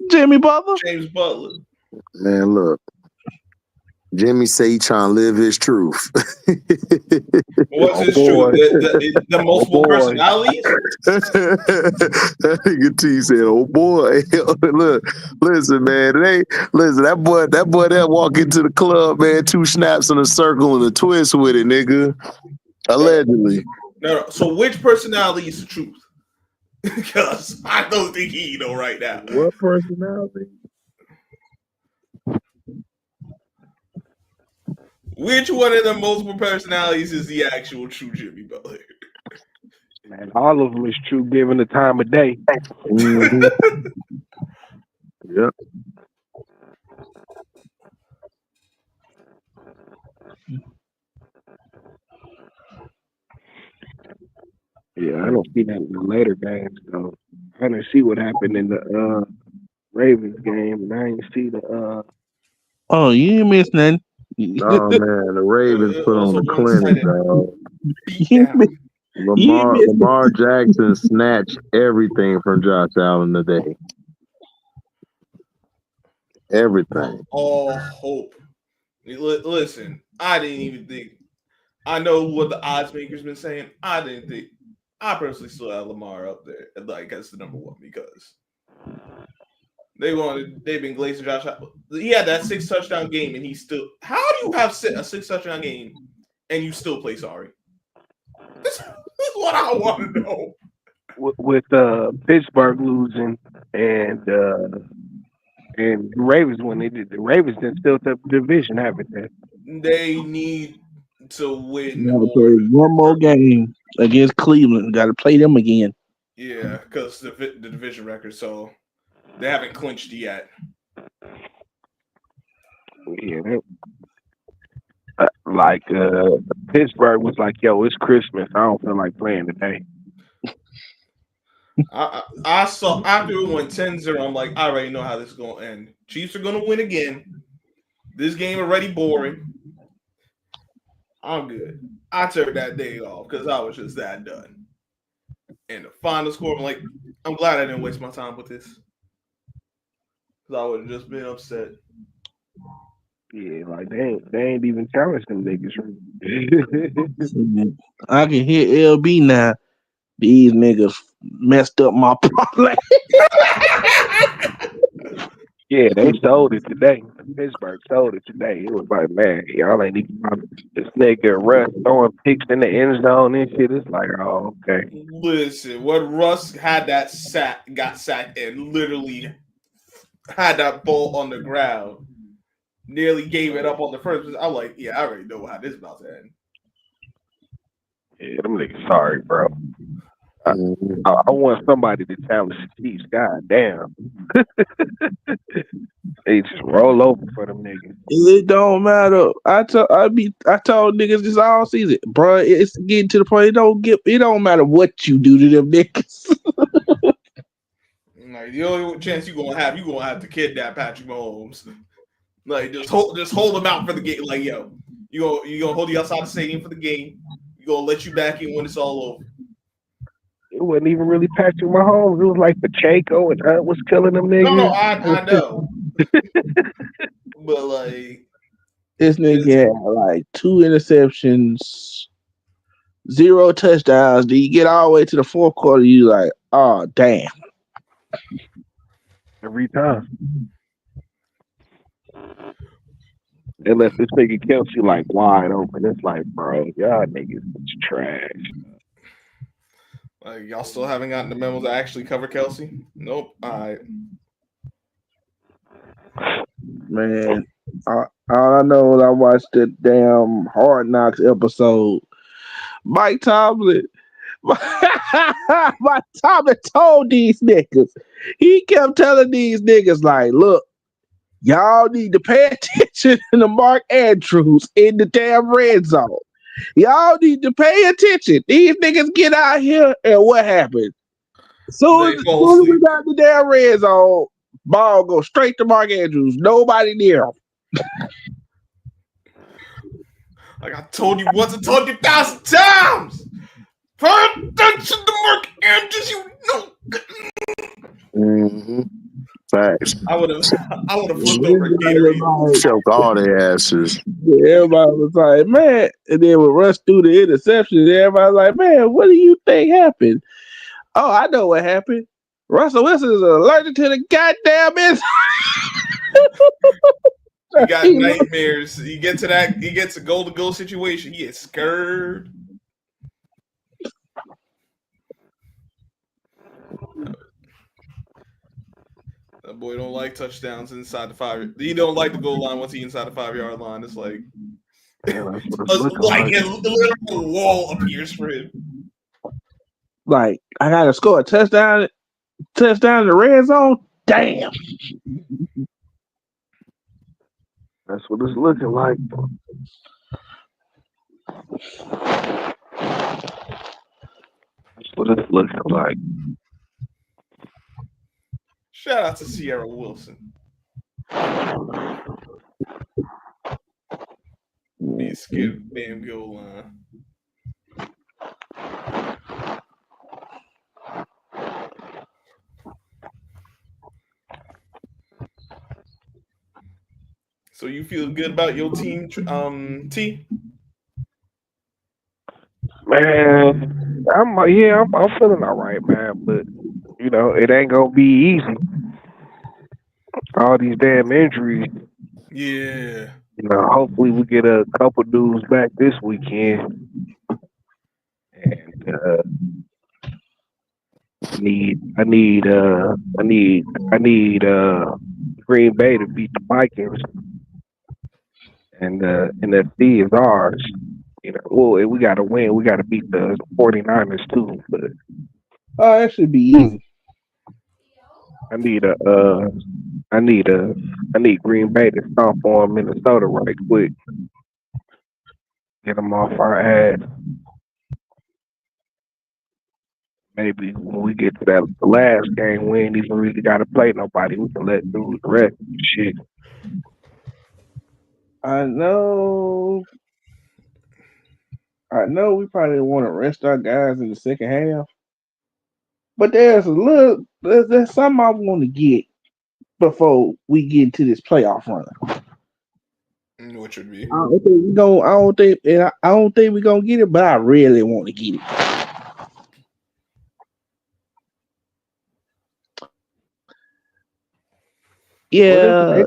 Jimmy Butler. James Butler. Man, look. Jimmy say he trying to live his truth. What's his boy. truth? The multiple boy. personalities? That nigga T said, "Oh boy, look, listen, man, that boy that walk into the club, man, 2 snaps in a circle and a twist with it, nigga. Allegedly." No. So which personality is the truth? Because I don't think he know right now. What personality? Which one of the multiple personalities is the actual true Jimmy Butler? Man, all of them is true given the time of day. Mm-hmm. Yep. Yeah, I don't see that in the later games though. I didn't see what happened in the Ravens game, and I didn't see the Oh, you ain't miss nothing. Oh man, the Ravens put on Also the clinic, dog. You ain't miss- Lamar Jackson snatched everything from Josh Allen today. Everything. All hope. Listen, I didn't even think. I know what the odds makers been saying. I didn't think. I personally still have Lamar up there, like as the number one because they've been glazing Josh Allen. He had that 6 touchdown game, and he still. How do you have a 6 touchdown game and you still play sorry? This is what I want to know. with Pittsburgh losing and the Ravens when they did the Ravens didn't still the division, haven't they? They need to win. Gotta play one more game against Cleveland. Got to play them again. Yeah, because the division record, so they haven't clinched yet. Yeah, Pittsburgh was like, "Yo, it's Christmas. I don't feel like playing today." I saw after it went 10-0, I'm like, I already know how this is going to end. Chiefs are going to win again. This game already boring. I'm good. I turned that day off because I was just that done. And the final score, I'm like, I'm glad I didn't waste my time with this. Because I would have just been upset. Yeah, like they ain't even challenged them niggas. I can hear LB now. These niggas messed up my parlay. Yeah, they sold it today. Pittsburgh sold it today. It was like, man, y'all ain't even this nigga Russ throwing picks in the end zone and shit. It's like, oh, okay. Listen, when Russ had that got sacked and literally had that ball on the ground, nearly gave it up on the first. I'm like, yeah, I already know how this is about to end. Yeah, them niggas sorry, bro. I want somebody to challenge the Chiefs. God damn. They just roll over for them niggas. It don't matter. I told niggas this all season, bro. It's getting to the point. It don't matter what you do to them niggas. Like the only chance you're gonna have to kidnap Patrick Mahomes. Like just hold him out for the game. Like yo, you gonna hold you outside the stadium for the game. You gonna let you back in when it's all over. It wasn't even really Patrick Mahomes. It was like Pacheco and Hunt was killing them niggas. No, I know. But like This nigga had like 2 interceptions, 0 touchdowns. Do you get all the way to the fourth quarter? You like, oh damn. Every time. They left this nigga Kelsey like wide open. It's like, bro, y'all niggas is trash. Like y'all still haven't gotten the memos that actually cover Kelsey? Nope. All right. Man, all I know is I watched the damn Hard Knocks episode. Mike Tomlin told these niggas. He kept telling these niggas like, look, y'all need to pay attention to Mark Andrews in the damn red zone. Y'all need to pay attention. These niggas get out here, and what happened? Soon as we got the damn red zone, ball go straight to Mark Andrews. Nobody near him. Like I told you once, I told you 1,000 times. Pay attention to Mark Andrews, you know. Mm-hmm. Facts. I would have flipped over Gatorade. Choke all their asses. Everybody was like, man, and then when Russ threw the interception, everybody was like, man, what do you think happened? Oh, I know what happened. Russell Wilson is allergic to the goddamn He got nightmares. He gets a goal-to-goal situation. He gets scared. That boy don't like touchdowns inside the 5. He don't like the goal line once he's inside the 5-yard line. It's like, like a literal wall appears for him. Like, I gotta score a touchdown in the red zone. Damn. That's what it's looking like. That's what it's looking like. Shout out to Sierra Wilson. Be scared of the damn goal line. So you feel good about your team, T? Man, I'm feeling all right, man. But you know, it ain't gonna be easy. All these damn injuries. Yeah. You know, hopefully we get a couple dudes back this weekend. And I need Green Bay to beat the Vikings. And the NFC is ours. You know, well, we gotta win. We gotta beat the 49ers too. But that should be easy. I need Green Bay to stomp on Minnesota right quick. Get them off our ass. Maybe when we get to that last game, we ain't even really got to play nobody. We can let dudes rest and shit. I know we probably want to rest our guys in the second half. But there's something I want to get before we get into this playoff run. What should be? I don't think we're gonna get it, but I really want to get it. Yeah,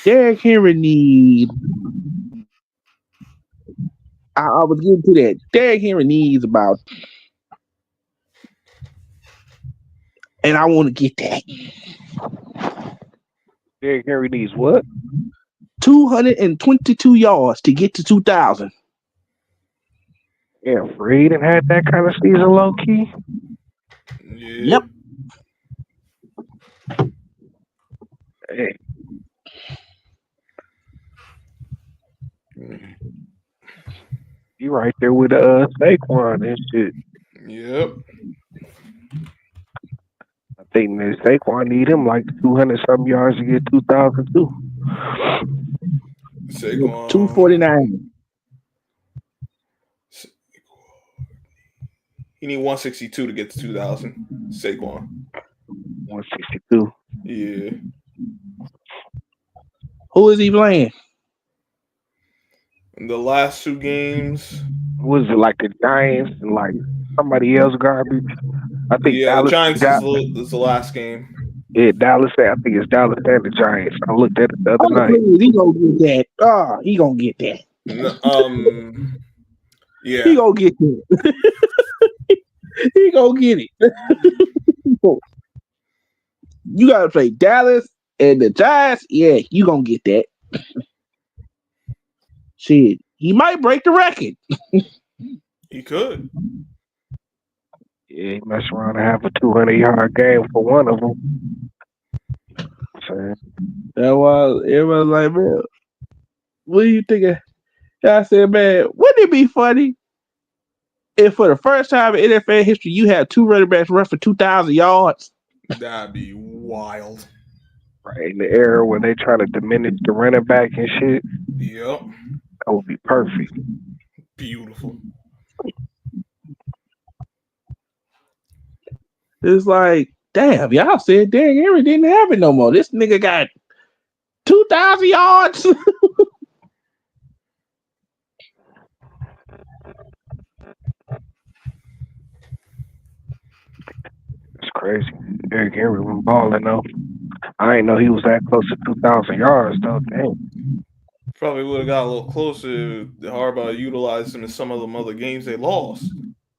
Derrick Henry needs. I was getting to that. Derrick Henry needs about, and I want to get that. Derrick Henry needs what? 222 yards to get to 2,000. Yeah, Reed and had that kind of season low key. Yeah. Yep. Hey. You right there with Saquon and shit. Yep. I think that Saquon need him like 200-something yards to get 2,000 too. Saquon 249. He need 162 to get to 2,000. Saquon 162. Yeah. Who is he playing? In the last 2 games. Was it like the Giants and like somebody else garbage? I think Yeah, Dallas, the Giants is the last game. Yeah, Dallas. I think it's Dallas and the Giants. I looked at it the other night. He gonna get that. He gonna get that. Yeah. He gonna get that. He gonna get it. You gotta play Dallas and the Giants. Yeah, you gonna get that. Shit, he might break the record. He could. Yeah, he mess around and have a 200-yard game for one of them. That was everyone was like, man, what do you think? I said, man, wouldn't it be funny if for the first time in NFL history you had 2 running backs run for 2,000 yards? That'd be wild. Right in the era where they try to diminish the running back and shit. Yep. That would be perfect. Beautiful. It's like damn, y'all said Derrick Henry didn't have it no more. This nigga got 2,000 yards. It's crazy. Derrick Henry was balling though. I didn't know he was that close to 2,000 yards though. Dang. Probably would have got a little closer. Harbaugh utilized him in some of them other games they lost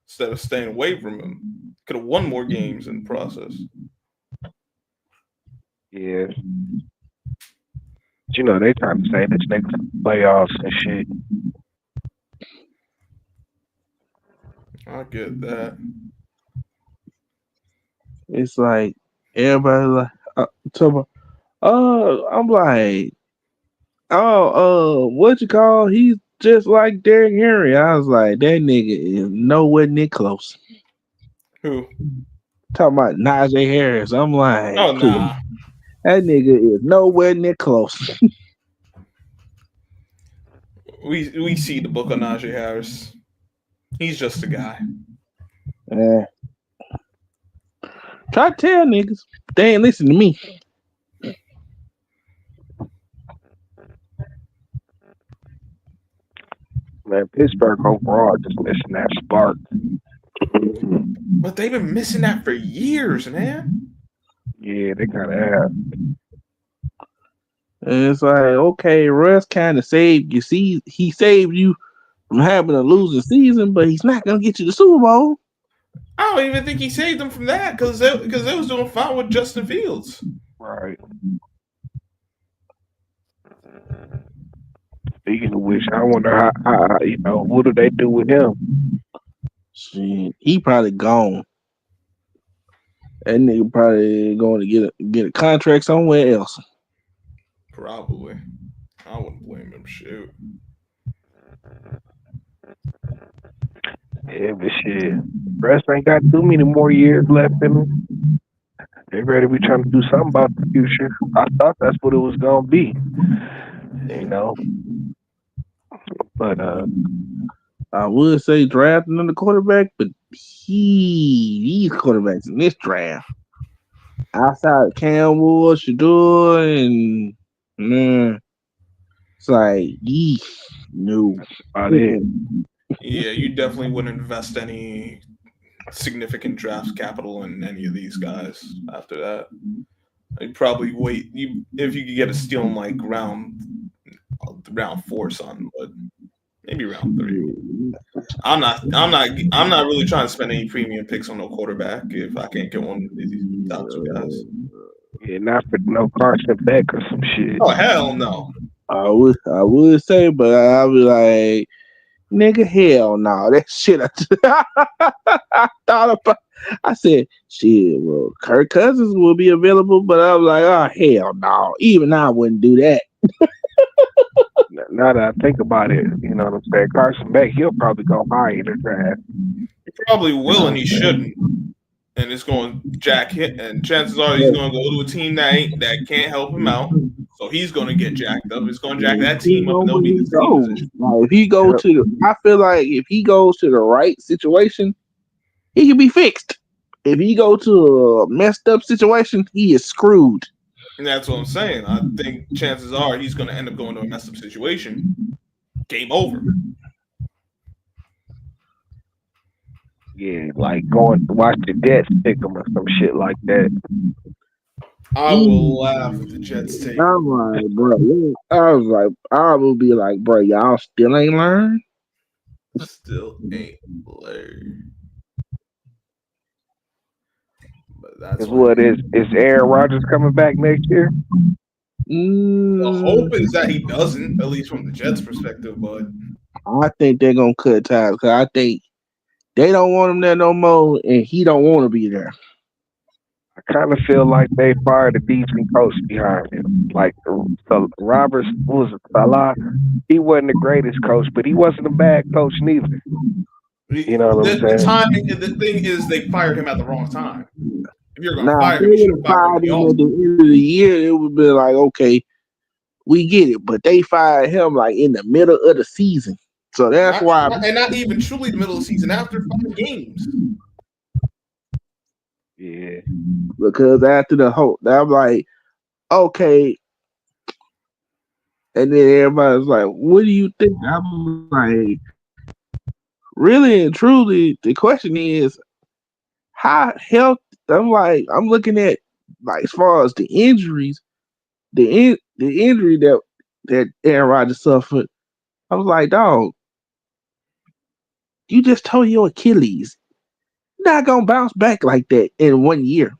instead of staying away from him. Could have won more games in the process. Yeah. But you know, they trying to say this nigga for playoffs and shit. I get that. It's like everybody like I'm like, what you call? He's just like Derrick Henry. I was like, that nigga is nowhere near close. Who? Talking about Najee Harris. I'm like, Oh, nah. that nigga is nowhere near close. We see the book of Najee Harris. He's just a guy. Yeah. Try to tell niggas. They ain't listen to me. Man, Pittsburgh overall just missing that spark. But they've been missing that for years, man. Yeah, they kind of have. And it's like, okay, Russ kind of saved you. See, he saved you from having a losing season, but he's not gonna get you the Super Bowl. I don't even think he saved them from that because they was doing fine with Justin Fields. Right. Speaking of which, I wonder how you know, what do they do with him? Shit, he probably gone. That nigga probably going to get a contract somewhere else. Probably. I wouldn't blame him. Shoot. Yeah, but shit, Russ ain't got too many more years left in him. They ready to be trying to do something about the future. I thought that's what it was gonna be, you know. But I would say drafting another quarterback, but these quarterbacks in this draft, outside Cam Ward, Shador, and man, it's like, no. Yeah, you definitely wouldn't invest any significant draft capital in any of these guys after that. You'd probably wait if you could get a steal in like round 4 or something, but maybe round 3. I'm not really trying to spend any premium picks on no quarterback if I can't get one of these top 2 guys. Yeah, not for no Carson Beck or some shit. Oh hell no. I would say, but I'll be like, nigga, hell no. That shit I thought about. I said, shit, well, Kirk Cousins will be available, but I was like, oh, hell no. Even I wouldn't do that. Now that I think about it, you know what I'm saying? Carson Beck, he'll probably go high in the draft. He probably will, and he shouldn't. And it's going to jack hit, and chances are he's going to go to a team that can't help him out. So he's going to get jacked up. It's going to jack that team up, and they'll be the same position. If he go I feel like if he goes to the right situation, he can be fixed. If he go to a messed up situation, he is screwed. And that's what I'm saying. I think chances are he's going to end up going to a messed up situation. Game over. Yeah, like going to watch the Jets pick him or some shit like that. I will laugh if the Jets take him. I'm like, bro. I will be like, bro, y'all still ain't learned? Still ain't learned. But that's what is Aaron Rodgers coming back next year? The hope is that he doesn't, at least from the Jets' perspective. But I think they're gonna cut ties because I think they don't want him there no more, and he don't want to be there. I kind of feel like they fired a decent coach behind him. Like Roberts, what was it, Salah? He wasn't the greatest coach, but he wasn't a bad coach neither. You know what I'm saying? The thing is, they fired him at the wrong time. If you're going to fire him, you should have fired him at the end of the year. It would be like, okay, we get it, but they fired him like in the middle of the season, so that's why. And not even truly the middle of the season, after 5 games. Yeah. Because after the whole, I'm like, okay. And then everybody's like, what do you think? I'm like, really and truly, the question is, how health? I'm like, I'm looking at, like, as far as the injuries, the injury that Aaron Rodgers suffered. I was like, dog, you just tore your Achilles. You're not gonna bounce back like that in 1 year.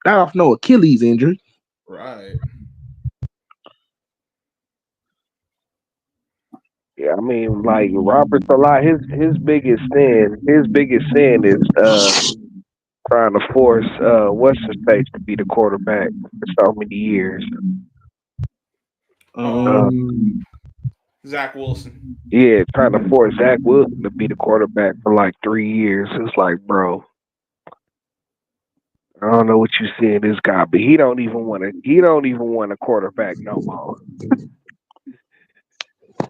Not off no Achilles injury. Right. Yeah, I mean, like Robert Salah, his biggest sin is trying to force what's his face to be the quarterback for so many years. Uh, Zach Wilson. yeah, trying to force Zach Wilson to be the quarterback for like 3 years. It's like, bro, I don't know what you see in this guy, but he don't even want to. He don't even want a quarterback no more.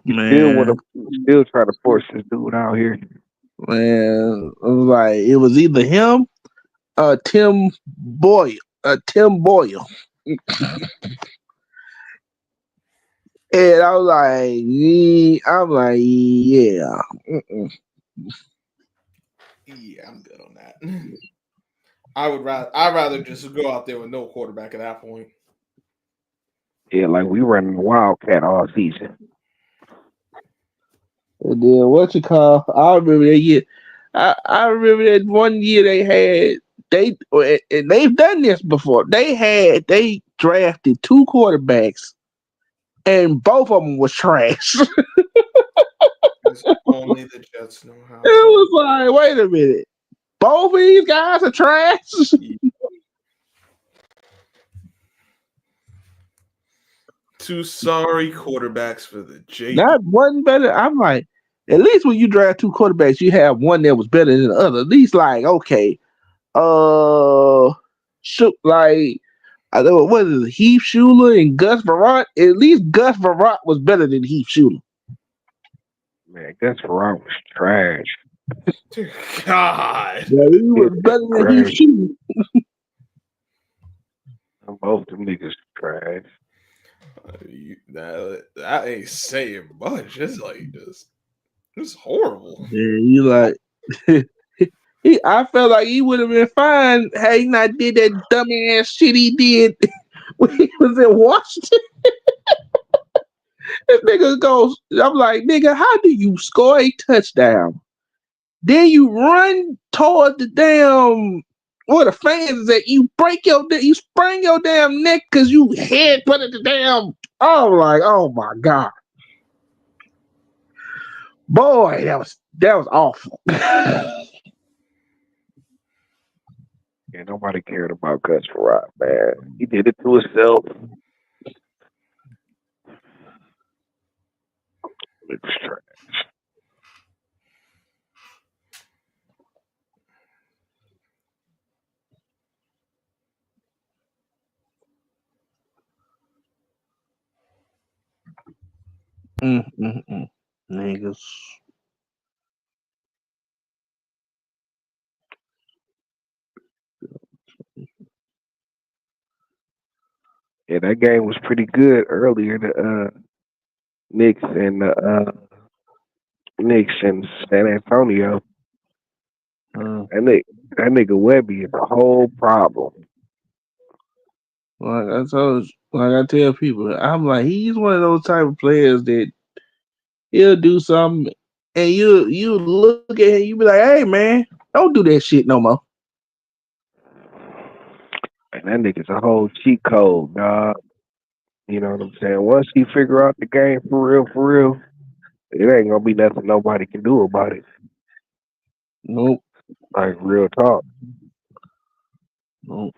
Man, Still trying to force this dude out here. man, it was like it was either him or Tim Boyle. And I was like, yeah. Mm-mm. Yeah, I'm good on that. I'd rather just go out there with no quarterback at that point. Yeah, like we running Wildcat all season. And then what you call? I remember that year. I remember that 1 year and they've done this before. They drafted 2 quarterbacks and both of them was trash. Because only the Jets know how It to. was like, wait a minute, both of these guys are trash. Two sorry quarterbacks for the JV. Not one better. I'm like, at least when you draft 2 quarterbacks, you have one that was better than the other. At least, like, okay, shoot, like, I know what is it, Heath Schuler and Gus Varant. At least Gus Varant was better than Heath Schuler. Man, Gus Varant was trash. Dear God. Yeah, he was better than Heath Schuler. Both them niggas trash. That ain't saying much. It's like it's horrible. Yeah, you like. I felt like he would have been fine had he not did that dummy ass shit he did when he was in Washington. This nigga goes, I'm like, nigga, how do you score a touchdown? Then you run toward the damn where the fans is at. You sprain your damn neck because you head putting the damn. I'm like, oh my god, boy, that was awful. Yeah, nobody cared about Gus Varant, man. He did it to himself. It's trash. Niggas. Yeah, that game was pretty good earlier. The Knicks and San Antonio. That nigga Webby is a whole problem. Like I tell people, I'm like, he's one of those type of players that he'll do something, and you look at him, you be like, hey man, don't do that shit no more. And that nigga's a whole cheat code, dog. You know what I'm saying? Once he figure out the game for real, it ain't gonna be nothing nobody can do about it. Nope. Like real talk. Nope.